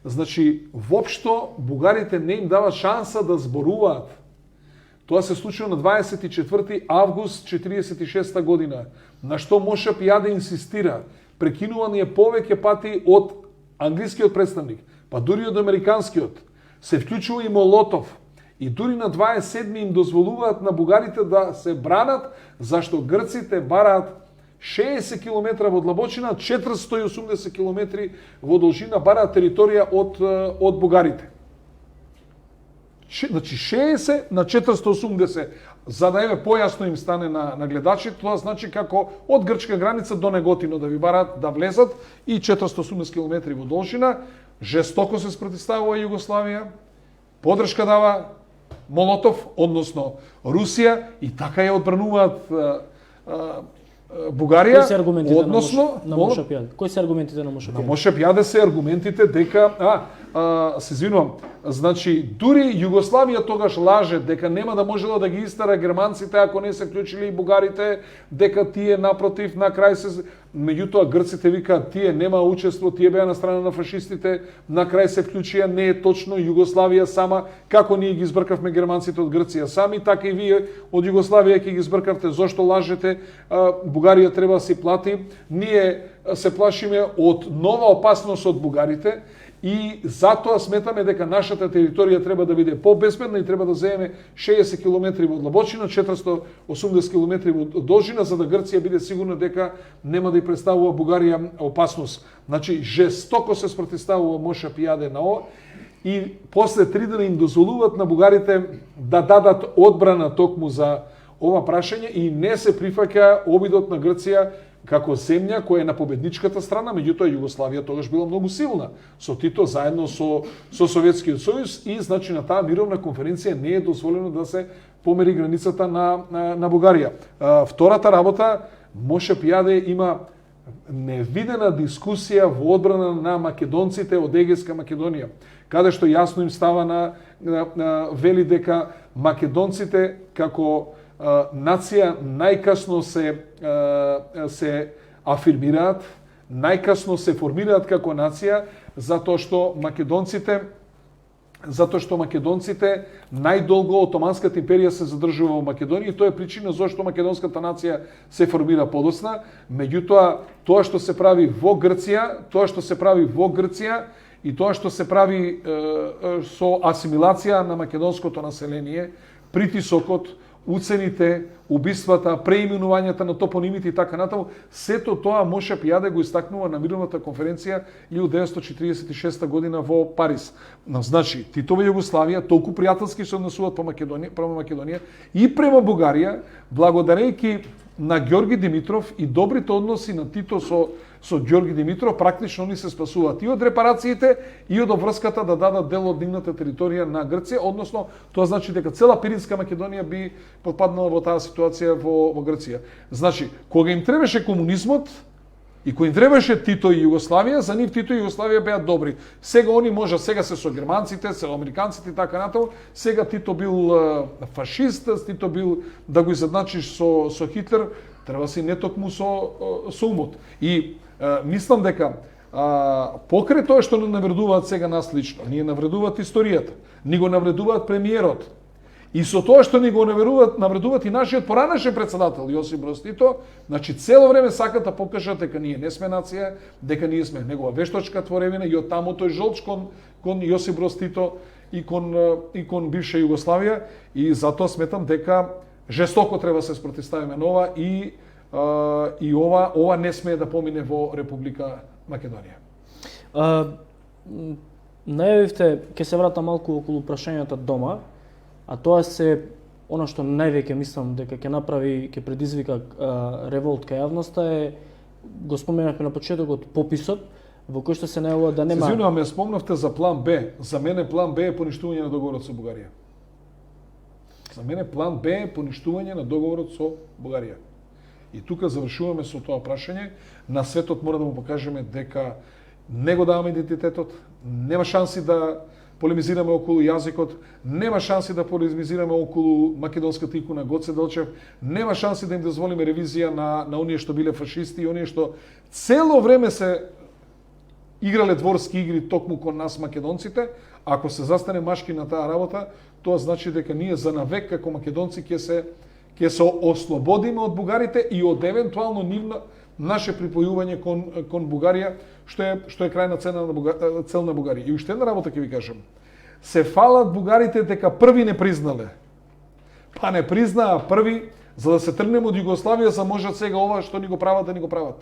Значи, воопшто бугарите не им дава шанса да зборуваат. Тоа се случило на 24 август 46 година, на што Моша Пјаде инсистира. Прекинуван е повеќе пати од англискиот представник, па дури од американскиот. Се вклучува и Молотов. И дури на 27 им дозволуваат на бугарите да се бранат, зашто грците бараат 60 км во длабочина, 480 км во должина бараат територија од бугарите. Значи 60 на 480. За да појасно им стане на гледачите, тоа значи како од грчка граница до Неготино да ви бараат да влезат и 480 км во должина. Жестоко се спротивставува Југославија, подршка дава Молотов, односно Русија, и така ја одбрануваат Бугарија. Кои се аргументите односно на Моша Пјаде? Кои се аргументите на Моша Пјаде? На Моша Пјаде се аргументите дека се извинувам, значи дури Југославија тогаш лаже дека нема да можела да ги истера германците ако не се вклучили и бугарите, дека тие напротив на крај се меѓутоа грците викаат тие нема учество, тие беа на страна на фашистите, на крај се вклучија, не е точно Југославија сама, како ние ги избркавме германците од Грција сами, така и вие од Југославија ќе ги избркавте, зошто лажете, Бугарија треба да си плати, ние се плашиме од нова опасност од бугарите, и затоа сметаме дека нашата територија треба да биде побезбедна и треба да земеме 60 км во длабочина, 480 км во должина, за да Грција биде сигурна дека нема да ја представува Бугарија опасност. Значи, жестоко се спротивставува Моша Пијаде на ова и после 3 дена им дозволуваат на бугарите да дадат одбрана токму за ова прашање и не се прифаќа обидот на Грција како земја која е на победничката страна, меѓутоа Југославија тогаш била многу силна со Тито заедно со Советскиот сојуз и значи на таа мировна конференција не е дозволено да се помери границата на Бугарија. Втората работа, Моша Пијаде има невидена дискусија во одбрана на македонците од Егејска Македонија, каде што јасно им става вели дека македонците како нација најкасно се афирмираат, најкасно се формираат како нација, затоа што македонците најдолго Отоманската империја се задржува во Македонија и тоа е причина зашто македонската нација се формира подоцна, меѓутоа тоа што се прави во Грција и тоа што се прави со асимилација на македонското население, притисокот, уцените, убиствата, преименувањата на топонимите и така натаму, сето тоа Моша Пијаде го истакнува на мировната конференција 1946 година во Париз. Значи, Титова Југославија толку пријателски се однесуваат према Македонија и према Бугарија, благодарејќи на Ѓорги Димитров и добрите односи на Тито со Ѓорги Димитров, практично они се спасуваат и од репарациите и од обврската да дадат дел од нивната територија на Грција, односно тоа значи дека цела Пиринска Македонија би попаднала во таа ситуација во Грција. Значи, кога им требаше комунизмот и кога им требаше Тито и Југославија, за нив Тито и Југославија беа добри. Сега они може, сега се со германците, се американците и така натаму, сега Тито бил фашист, Тито бил да го изедначиш со Хитлер, треба си не токму со умот. И мислам дека покрај тоа што не навредуваат сега нас лично, ние навредуваат историјата, ни го навредуваат премиерот, и со тоа што ни го навредуваат и нашиот поранешен председател Јосип Броз Тито, значи цело време сакат да покажат дека ние не сме нација, дека ние сме негова вештачка творевина и од таму тој жолч кон Јосип Броз Тито и кон бивша Југославија, и затоа сметам дека жестоко треба се спротивставиме на ова и ова не смее да помине во Република Македонија. Најавивте, ќе се вратам малку околу прашањата дома, а тоа се она што највеќе мислам дека ќе направи, ќе предизвика револт кај јавноста е, го споменавме на почетокот, пописот, во кој што се најавува да нема... Се извинувам, ја спомнавте за план Б. За мене план Б е поништување на договорот со Бугарија. За мене план Б е поништување на договорот со Бугарија. И тука завршуваме со тоа прашање. На светот мора да му покажеме дека не го даваме идентитетот, нема шанси да полемизираме околу јазикот, нема шанси да полемизираме околу македонската икона Гоце Делчев, нема шанси да им дозволиме ревизија на оние што биле фашисти и оние што цело време се играле дворски игри токму кон нас македонците. Ако се застане машки на таа работа, тоа значи дека ние за навек како македонци ќе се ослободиме од бугарите и од евентуално наше припојување кон Бугарија, што е крајна цел на Бугарија. И уште една работа ќе ви кажам. Се фалат бугарите дека први не признале. Па не признаа први, за да се тргнем од Југославија, за можат сега ова што ни го прават да ни го прават.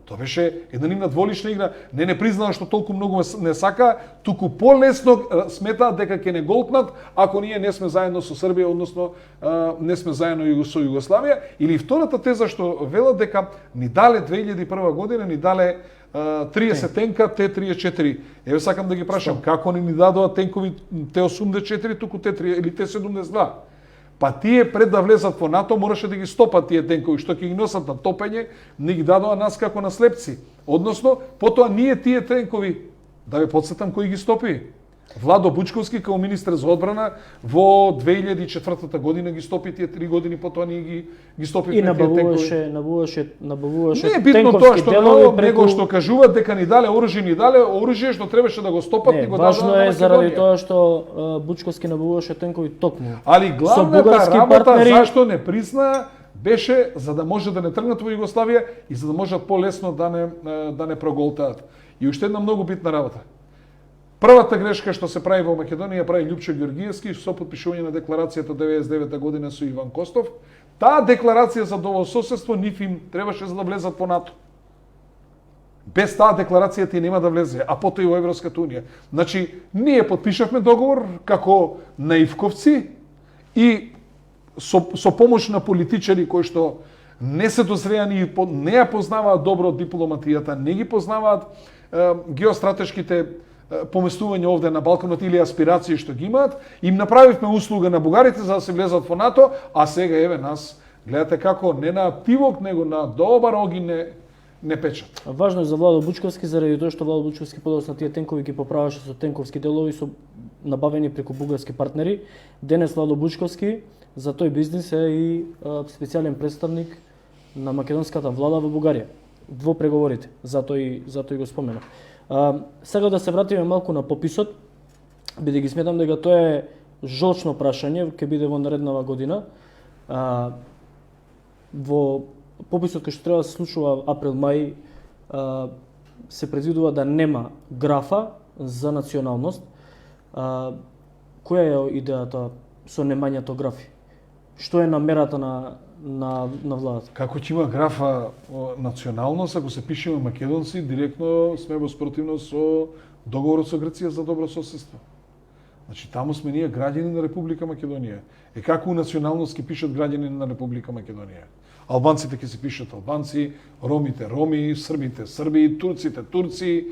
Тоа беше една нивна дволична игра. Не признаа што толку многу не сака, туку полесно сметаат дека ќе не голтнат ако ние не сме заедно со Србија, односно не сме заедно со Југославија. Или втората теза што велат дека ни дале 2001 година, ни дале 30 тенка Т-34. Еве сакам да ги прашам, како ни дадоа тенкови Т-84, туку Т-3 или Т-72? Па тие пред да влезат во НАТО мораше да ги стопат тие тенкови што ќе ги носат на топење, не ги дадоа нас како наслепци. Односно, потоа ние тие тенкови, да ве подсетам кој ги стопи. Владо Бучковски како министар за одбрана во 2004 година ги стопи тие 3 години потоа ние ги стопивме И тие набавуваше Не е битно тоа што него што кажуваат дека ни дале оружје што требаше да го стопат Не, и го важно дадат на е заради Македонија. тоа што Бучковски набавуваше тенкови токму. Али главната бугарски работа партнери- зашто не призна беше за да може да не тргнат во Југославија и за да можат полесно да не проголтаат. И уште една многу битна работа. Првата грешка што се прави во Македонија прави Љупчо Ѓоргиевски со подпишување на декларацијата 99 година со Иван Костов. Таа декларација за добрососедство нив им требаше за да влезат во НАТО. Без таа декларација ти нема да влезе, а потоа и во Европската унија. Значи, ние подпишавме договор како наивковци и со помош на политичари кои што не се дозреани и не ја познаваат добро дипломатијата, не ги познаваат геостратешките поместување овде на Балканот или аспирации што ги имаат, им направивме услуга на бугарите за да се влезат во НАТО, а сега еве нас, гледате како не на пивок, него на добар огин не печат. Важно е за Владо Бучковски заради тоа што Владо Бучковски подоцна тие тенкови ги поправаше со тенковски делови со набавени преку бугарски партнери. Денес Владо Бучковски за тој бизнис е и специјален представник на македонската влада во Бугарија во преговорите. Затоа и го споменав. Сега да се вратиме малку на пописот, бидејќи сметам дека тоа е жолчно прашање, ќе биде во нареднава година. Во пописот кој што треба да се случува април-мај се предвидува да нема графа за националност. Која е идејата со немањето графи? Што е намерата на владата? Како ќе има графа националност, ако се пишеме македонци, директно сме во спротивност со договорот со Грција за добрососедство. Значи, таму сме ние граѓани на Република Македонија. Како националност ќе пишат граѓани на Република Македонија? Албанците ќе се пишат албанци, ромите роми, србите срби, турците турци,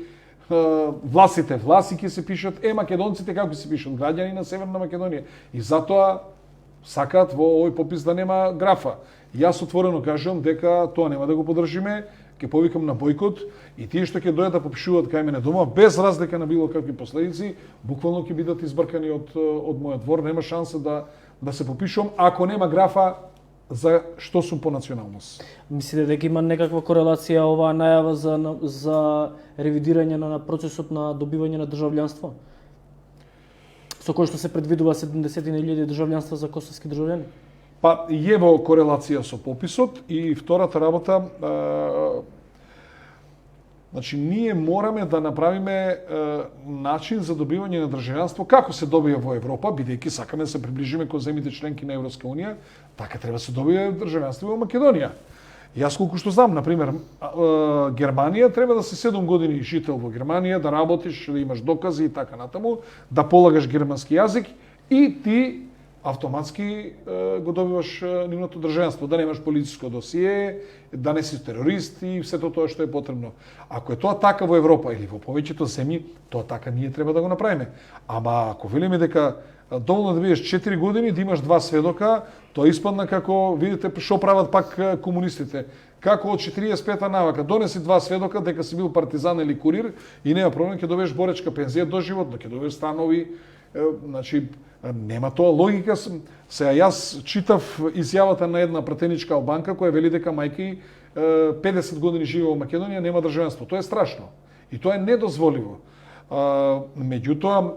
власите власи ќе се пишат, македонците како ќе се пишат граѓани на Северна Македонија. И затоа сакаат во овој попис да нема графа. Јас отворено кажувам дека тоа нема да го подржиме, ќе повикам на бойкот и тие што ќе дојдат да попишуваат кај мене дома без разлика на било какви последици, буквално ќе бидат избркани од мојот двор, нема шанса да се попишувам ако нема графа за што сум по националност. Мислите дека има некаква корелација оваа најава за ревидирање на процесот на добивање на државјанство? Со кој што се предвидува 70.000 државјанства за косовски државјани? Па е во корелација со пописот и втората работа, значи ние мораме да направиме начин за добивање на државјанство како се добија во Европа, бидејќи сакаме да се приближиме кон земјите членки на Европска унија, така треба да се добие државјанство во Македонија. Јас колку што знам, например, Германија треба да си 7 години жител во Германија, да работиш, да имаш докази и така натаму, да полагаш германски јазик и ти автоматски го добиваш нивното државјанство, да немаш полициско досие, да не си терорист и сето тоа што е потребно. Ако е тоа така во Европа или во повеќето земји, тоа така ние треба да го направиме. Ама ако велиме дека доволно да бидеш 4 години, да имаш 2 сведока, тоа испадна како, видите, што прават пак комунистите. Како од 45-та навака, донеси 2 сведока дека си бил партизан или курир и нема проблем, ќе добиеш боречка пензија доживотно, ќе добиеш станови, значи, нема тоа логика. Сега јас читав изјавата на една пратеничка албанка која вели дека мајка 50 години живее во Македонија, нема државјанство. Тоа е страшно и тоа е недозволиво. Меѓутоа,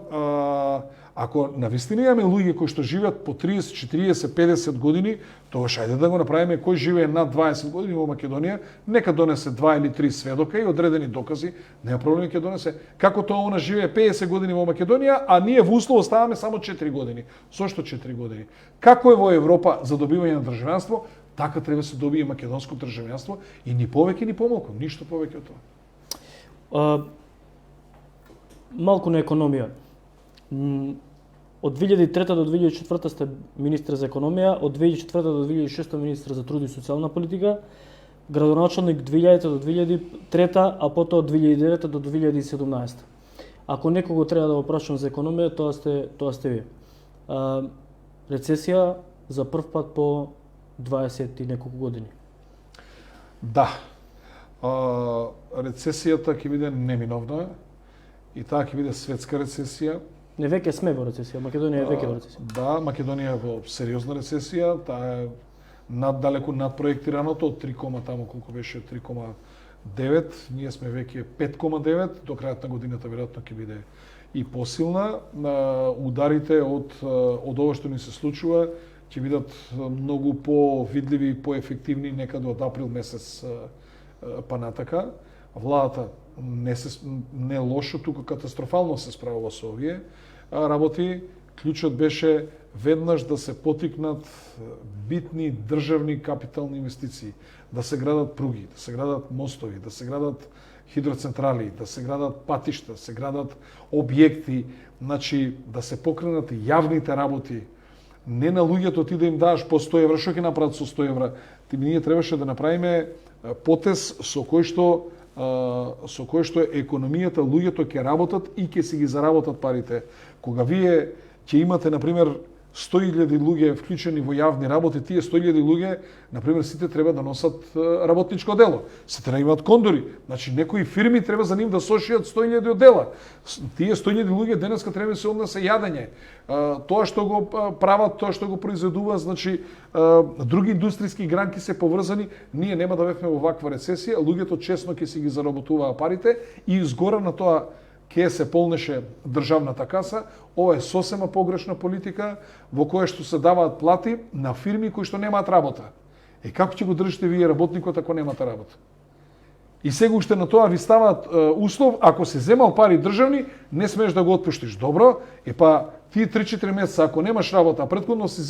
ако навистина имаме луѓе кои што живеат по 30, 40, 50 години, тогаш ајде да го направиме кој живее над 20 години во Македонија, нека донесе 2 или 3 сведока и одредени докази, нема проблем ќе донесе. Како тоа она живее 50 години во Македонија, а ние во услов оставаме само 4 години. Зошто 4 години? Како е во Европа за добивање на државјанство, така треба се добие македонско државјанство и ни повеќе ни помалку, ништо повеќе од тоа. Малку на економија. Од 2003 до 2004 сте министр за економија, од 2004 до 2006 министр за труд и социјална политика, градоначалник 2000 до 2003, а потоа од 2009 до 2017. Ако некого треба да го прашам за економија, тоа сте вие. Рецесија за прв пат по 20 и неколку години. Да. Рецесијата ќе биде неминовна и таа ќе биде светска рецесија. Не веќе сме во рецесија, Македонија е веќе во рецесија. Да, Македонија е во сериозна рецесија, таа е далеку над проектираното од 3, тамо колку беше 3,9, ние сме веќе 5,9, до крајот на годината веројатно ќе биде и посилна. Ударите од ова што ни се случува ќе бидат многу повидливи и поефективни некаде од април месец па натака. Владата не лошо, туку катастрофално се справува со овие работи. Клучот беше веднаш да се потикнат битни државни капитални инвестиции, да се градат пруги, да се градат мостови, да се градат хидроцентрали, да се градат патишта, да се градат објекти, значи да се покренат јавните работи. Не на луѓето ти да им даваш по 100 евра, што ќе направат со 100 евра? Ние требаше да направиме потез со кој што економијата, луѓето ќе работат и ќе си ги заработат парите. Кога вие ќе имате, например, 100.000 луѓе вклучени во јавни работи, тие 100.000 луѓе, например, сите треба да носат работничко дело. Сите треба да имаат кондори. Значи, некои фирми треба за нив да сошијат 100.000 одела. Тие 100.000 луѓе денеска треба да се однесе јадење. Тоа што го прават, тоа што го произведува, значи, други индустријски гранки се поврзани. Ние нема да бевме во ваква рецесија, луѓето честно ќе си ги заработуваа парите и изгора на тоа ке се полнеше државната каса. Ова е сосема погрешна политика во која што се даваат плати на фирми кои што немаат работа. Како ќе го држите вие работникот ако немате работа? И сега уште на тоа ви ставаат услов, ако се земал пари државни, не смееш да го отпуштиш. Добро, ти 3-4 месеца, ако немаш работа, предходно си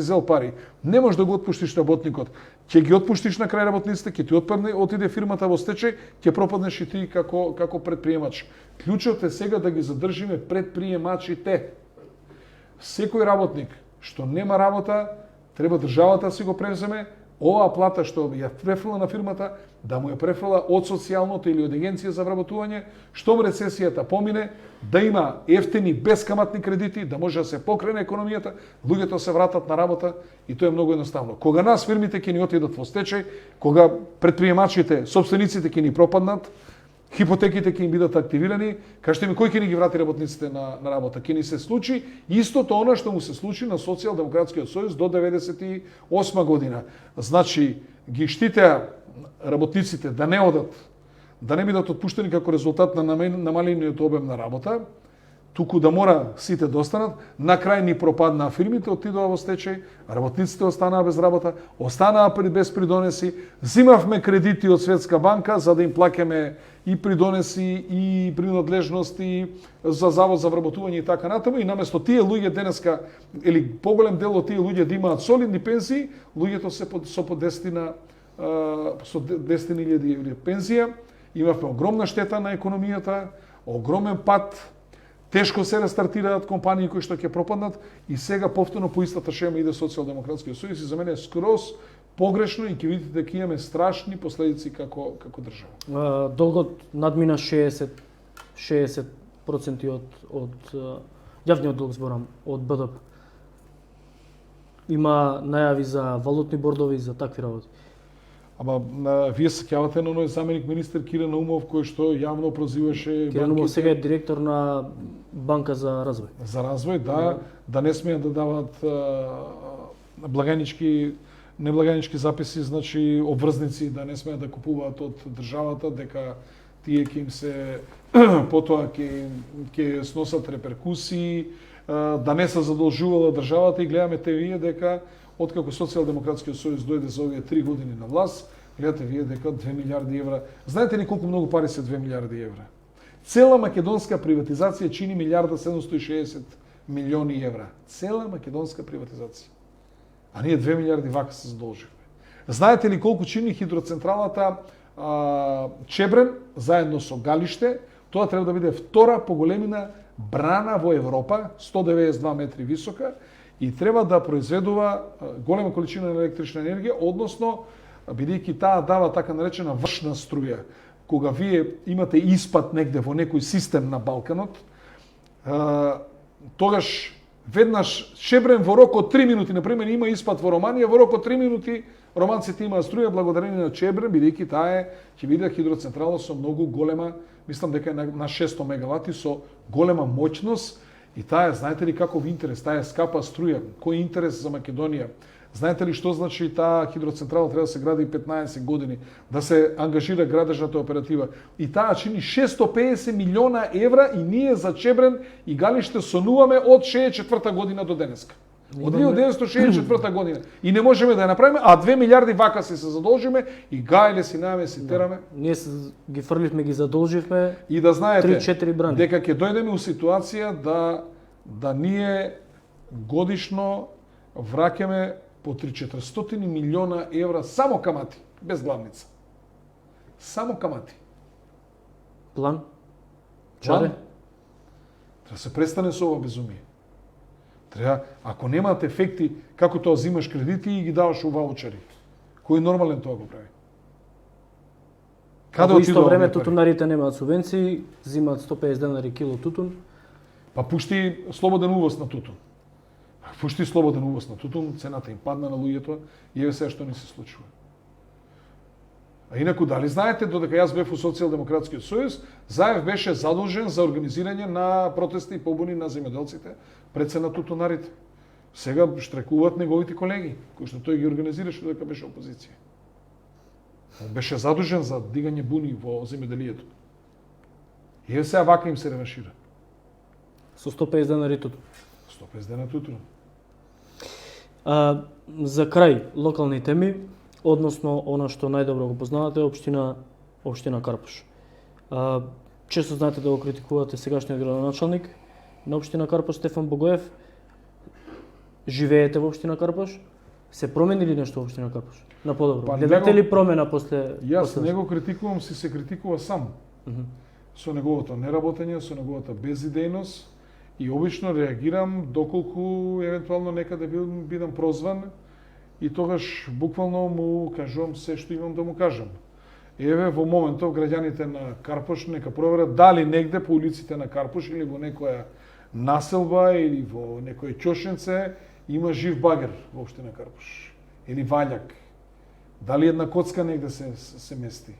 зел пари, не можеш да го отпуштиш работникот. Ќе ги отпуштиш на крај работниците, ќе ти отиде фирмата во стечај, ќе пропаднеш и ти како предприемач. Клучот е сега да ги задржиме предприемачите. Секој работник што нема работа, треба државата да си го превземе, оваа плата што ја префрла на фирмата, да му ја префрла од социјалното или од агенција за вработување, штом рецесијата помине, да има ефтини бескаматни кредити, да може да се покрене економијата, луѓето се вратат на работа и тоа е многу едноставно. Кога нас фирмите ќе ни отидат во стечај, кога предприемачите, собствениците ќе ни пропаднат, хипотеките ќе им бидат активирани, кажете ми кој ќе ни ги врати работниците на работа? Ќе ни се случи истото она што му се случи на Социјалдемократскиот сојуз до 98 година. Значи, ги штитеа работниците да не одат, да не бидат отпуштени како резултат на намалениот обем на работа, туку да мора сите да останат, на крај ни пропаднаа фирмите, отидоа во стечај, работниците останаа без работа, останаа без придонеси, зимавме кредити од Светска банка за да им плаќаме и придонеси, и принадлежности за завод за вработување и така натаму, и наместо тие луѓе денеска, или поголем дел од тие луѓе да имаат солидни пензии, луѓето се со по 10.000 еври пензија, имавме огромна штета на економијата, огромен пат, тешко се рестартираат компании кои што ќе пропаднат и сега повторно по истата шема иде Социјалдемократскиот сојуз и за мене е скроз погрешно и ќе видите дека имаме страшни последици како држава. Долгот надмина 60% од јавниот долг, зборам, од БДП. Има најави за валутни бордови, за такви работи. Ама вие се сеќавате на оној заменик министер Кирен Наумов кој што јавно прозиваше Кирен Наумов сега е директор на Банка за развој. За развој, да не смеат да дават неблагајнички записи, значи обврзници, да не смеат да купуваат од државата, дека тие ќе им се потоа ќе сносат реперкусии, да не се задолжувала државата и гледаме вие дека откако Социјалдемократскиот сојуз дојде за овие 3 години на власт, гледате вие дека 2 милиарди евра. Знаете ли колку многу пари се 2 милиарди евра? Цела македонска приватизација чини 1.760 милиони евра. Цела македонска приватизација. А ние 2 милиарди вака се задолживме. Знаете ли колку чини хидроцентралата Чебрен заедно со Галиште? Тоа треба да биде втора по големина брана во Европа, 192 метри висока, и треба да произведува голема количина електрична енергија, односно, бидејќи таа дава така наречена вршна струја. Кога вие имате испад негде во некој систем на Балканот, тогаш веднаш Чебрен во рок од 3 минути, например, има испад во Романија, во рок од 3 минути романците имаат струја благодарение на Чебрен, бидејќи таа ќе биде хидроцентрала со многу голема, мислам дека е на 600 мегавати, со голема моќност И таа е, знаете ли каков интерес? Таа е скапа струја. Кој е интерес за Македонија? Знаете ли што значи таа хидроцентрала треба да се гради 15 години, да се ангажира градежната оператива? И таа чини 650 милиона евра и ние за Чебрен и Галиште сонуваме од 64-та година до денеска. Од 1964 година. И не можеме да ја направиме, а 2 милиарди вака се задолжиме и гајле си најме си тераме. Ние ги фрливме, ги задолживме. И да знаете 3-4 брани. дека ќе дојдеме у ситуација да ние годишно враќаме по 3-400 милиона евра само камати, без главница. Само камати. План? План? Чаре? Треба се престане со ова безумие. Треба, ако немаат ефекти, како тоа зимаш кредити и ги даваш у ваучери. Кој нормален тоа го прави? Каде во исто отидува време овие пари? тутунарите немаат субвенции, зимаат 150 денари кило тутун. Па пушти слободен увоз на тутун. Пушти слободен увоз на тутун, цената им падна на луѓето и еве сега што ни се случува. А инаку, дали знаете, додека јас бев у Социјалдемократскиот сојуз, Заев беше задолжен за организирање на протести и побуни на земјоделците пред се на тутунарите. Сега штрекуваат неговите колеги, кои што тој ги организираше додека беше опозиција. Он беше задолжен за дигање буни во земјоделието. И еве сега вака им се реваншира. Со 150 денари тутун. 150 дена тутун. За крај, локални теми, односно она што најдобро го познавате, општина Карпош. Често знаете да го критикувате сегашниот градоначалник на општина Карпош, Стефан Богоев. Живеете во општина Карпош? Се промени ли нешто во општина Карпош? На подобро. Па, Гледате ли промена после... Јас не го критикувам, си се критикува сам. Со неговото неработење, со неговата безидејност и обично реагирам доколку евентуално некаде бидам прозван и тогаш буквално му кажувам се што имам да му кажам. Еве во моментов граѓаните на Карпош нека проверат дали негде по улиците на Карпош или во некоја населба или во некој ќошенце има жив багер во општина Карпош или ваљак. Дали една коцка негде се мести.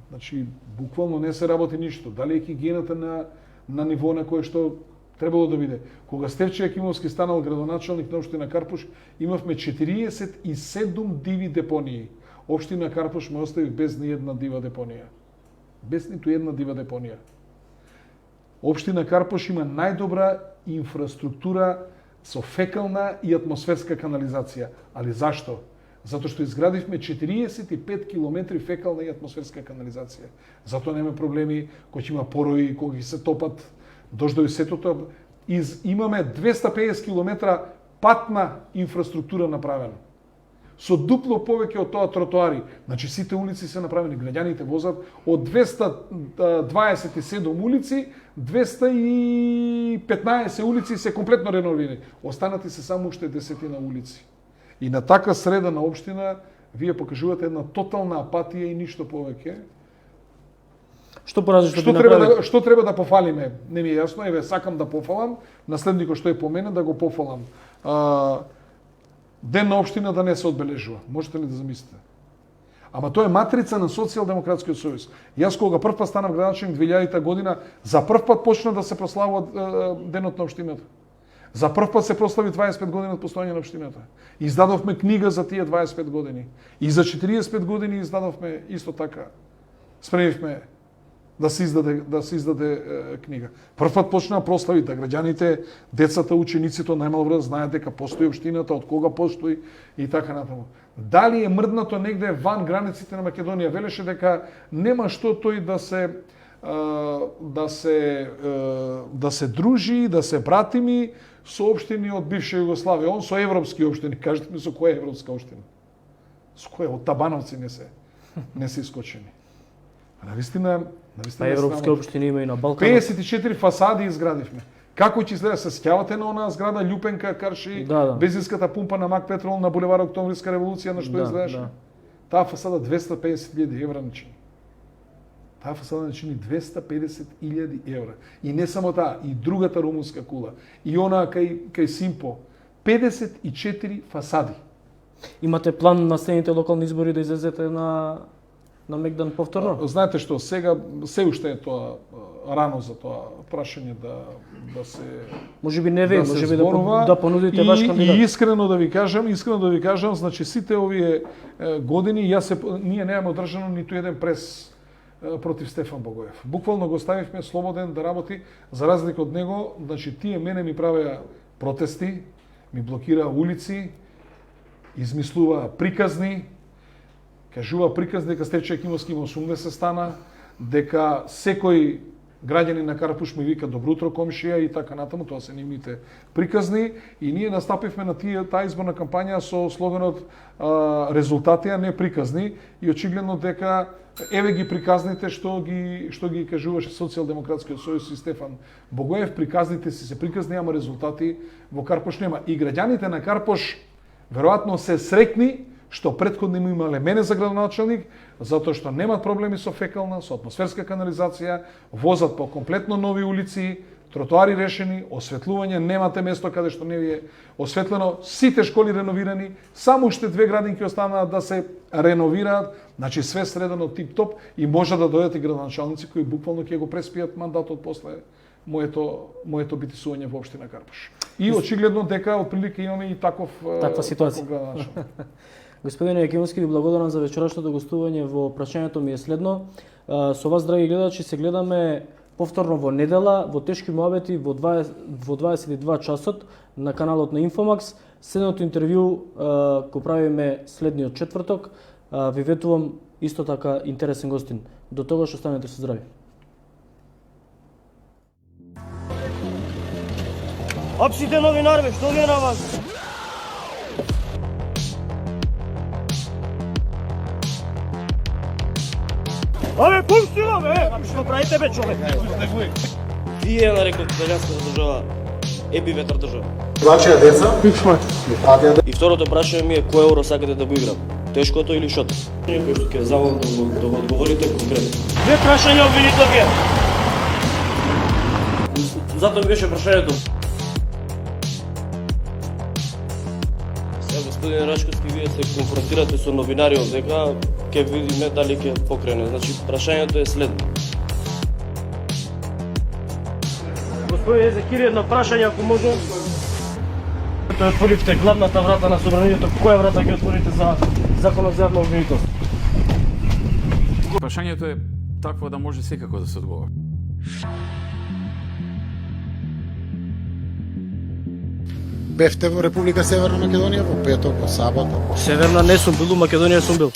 Значи, буквално не се работи ништо. Дали е хигиената на ниво на кое што требало да биде. Кога Стефче Јакимовски станал градоначалник на општина Карпош, имавме 47 диви депонии. Општина Карпош ме остави без ни една дива депонија. Без ниту една дива депонија. Општина Карпош има најдобра инфраструктура со фекална и атмосферска канализација. Али зашто? Затоа што изградивме 45 километри фекална и атмосферска канализација. Затоа нема проблеми кои ќе има порои, кои се топат дождови сетото. Имаме 250 километра патна инфраструктура направена. Со дупло повеќе од тоа тротоари. Значи сите улици се направени, граѓаните возат од 227 улици, 215 улици се комплетно реновирани. Останати се само уште 10 улици. И на така среда на општина вие покажувате една тотална апатија и ништо повеќе. Што поразлично би направили? Што треба да пофалиме? Не ми е јасно, еве сакам да пофалам, наследникот што е помене да го пофалам. Ден на општина да не се одбележува. Можете ли да замислите? Ама тоа е матрица на Социјалдемократскиот сојуз. Јас кога прв пат станав градоначалник 2000 година, за прв пат почна да се прославува денот на општината. За прв пат се прослави 25 години од постоење на општината. Издадовме книга за тие 25 години. И за 45 години издадовме исто така. Спремивме да се издаде книга. Прв пат почна прослави да граѓаните, децата, учениците од најмал возраст знаат дека постои општината, од кога постои и така натаму. Дали е мрднато негде ван границите на Македонија? Велеше дека нема што тој да се дружи, да се братими со општини од бивша Југославија. Он со европски општини. Кажете ми со која европска општина? Со која? Од Табановци не се искочени. Навистина европски општини има и на Балканот. 54 фасади изградивме. Како ќе изгледа? Се сеќавате на онаа зграда Љупенка, Карши, бензинската пумпа на Мак Петрол на булевар Октомвриска револуција, на што изгледаше? Таа фасада 250.000 евра начини. Таа фасада начини 250.000 евра. И не само таа, и другата румунска кула, и онаа кај Симпо. 54 фасади. Имате план на следните локални избори да излезете на на Мегдан повторно? Знаете што, сега се уште е тоа рано за тоа прашање да се Можеби не ве, да се можеби зборува. да понудите ваш кандидат. И искрено да ви кажам, значи сите овие години ние немаме одржано ниту еден прес против Стефан Богоев. Буквално го ставивме слободен да работи, за разлика од него, значи тие мене ми правеа протести, ми блокираа улици, измислуваа приказни, кажува приказни дека Стефче Кимовски има 80 стана, дека секој граѓани на Карпуш ми вика добро утро комшија и така натаму, тоа се нивните приказни и ние настапивме на таа изборна кампања со слоганот резултати, а не приказни и очигледно дека еве ги приказните што ги кажуваше Социјалдемократскиот сојуз и Стефан Богоев, приказните си се приказни, ама резултати во Карпош нема. И граѓаните на Карпош веројатно се среќни што претходно им имале мене за градоначалник, затоа што немат проблеми со фекална, со атмосферска канализација, возат по комплетно нови улици, тротоари решени, осветлување, немате место каде што не ви е осветлено, сите школи реновирани, само уште 2 градинки останаат да се реновираат, значи све средено тип-топ и може да дојдат и градоначалници кои буквално ќе го преспијат мандатот после моето битисување во општина Карпуш. И очигледно дека отприлика имаме и таква ситуација. Господине Јакимовски, ви благодарам за вечерашното гостување во прашањето ми е следно. Со вас, драги гледачи, се гледаме повторно во недела, во тешки муабети во 22 часот на каналот на Инфомакс. Следното интервју го правиме следниот четврток. Ви ветувам исто така интересен гостин. До тогаш останете со здрави. Апсите новинар, што ви е на вас? Абе, пусти го, бе! Што правите, бе, човек? Вие нарекот италијанската држава еби ветар држава. Вашија деца? Пичма. И второто прашање ми е кој евро сакате да го играм? Тешкото или шото? Кој што ќе заволам да го одговорите конкретно. Две прашања обвинито ге. Затоа ми беше прашањето. Сега, господин Рашковски, вие се конфронтирате со новинари од дека ќе видиме дали ќе покрене. Значи, прашањето е следно. Господин Езекири, едно прашање, ако може. Тоа отворивте главната врата на собранието, која врата ќе отворите за законот за јавна обвинитост? Прашањето е такво да може секако да се одговори. Бевте во Република Северна Македонија во петок, во сабота. Северна не сум бил, у Македонија сум бил.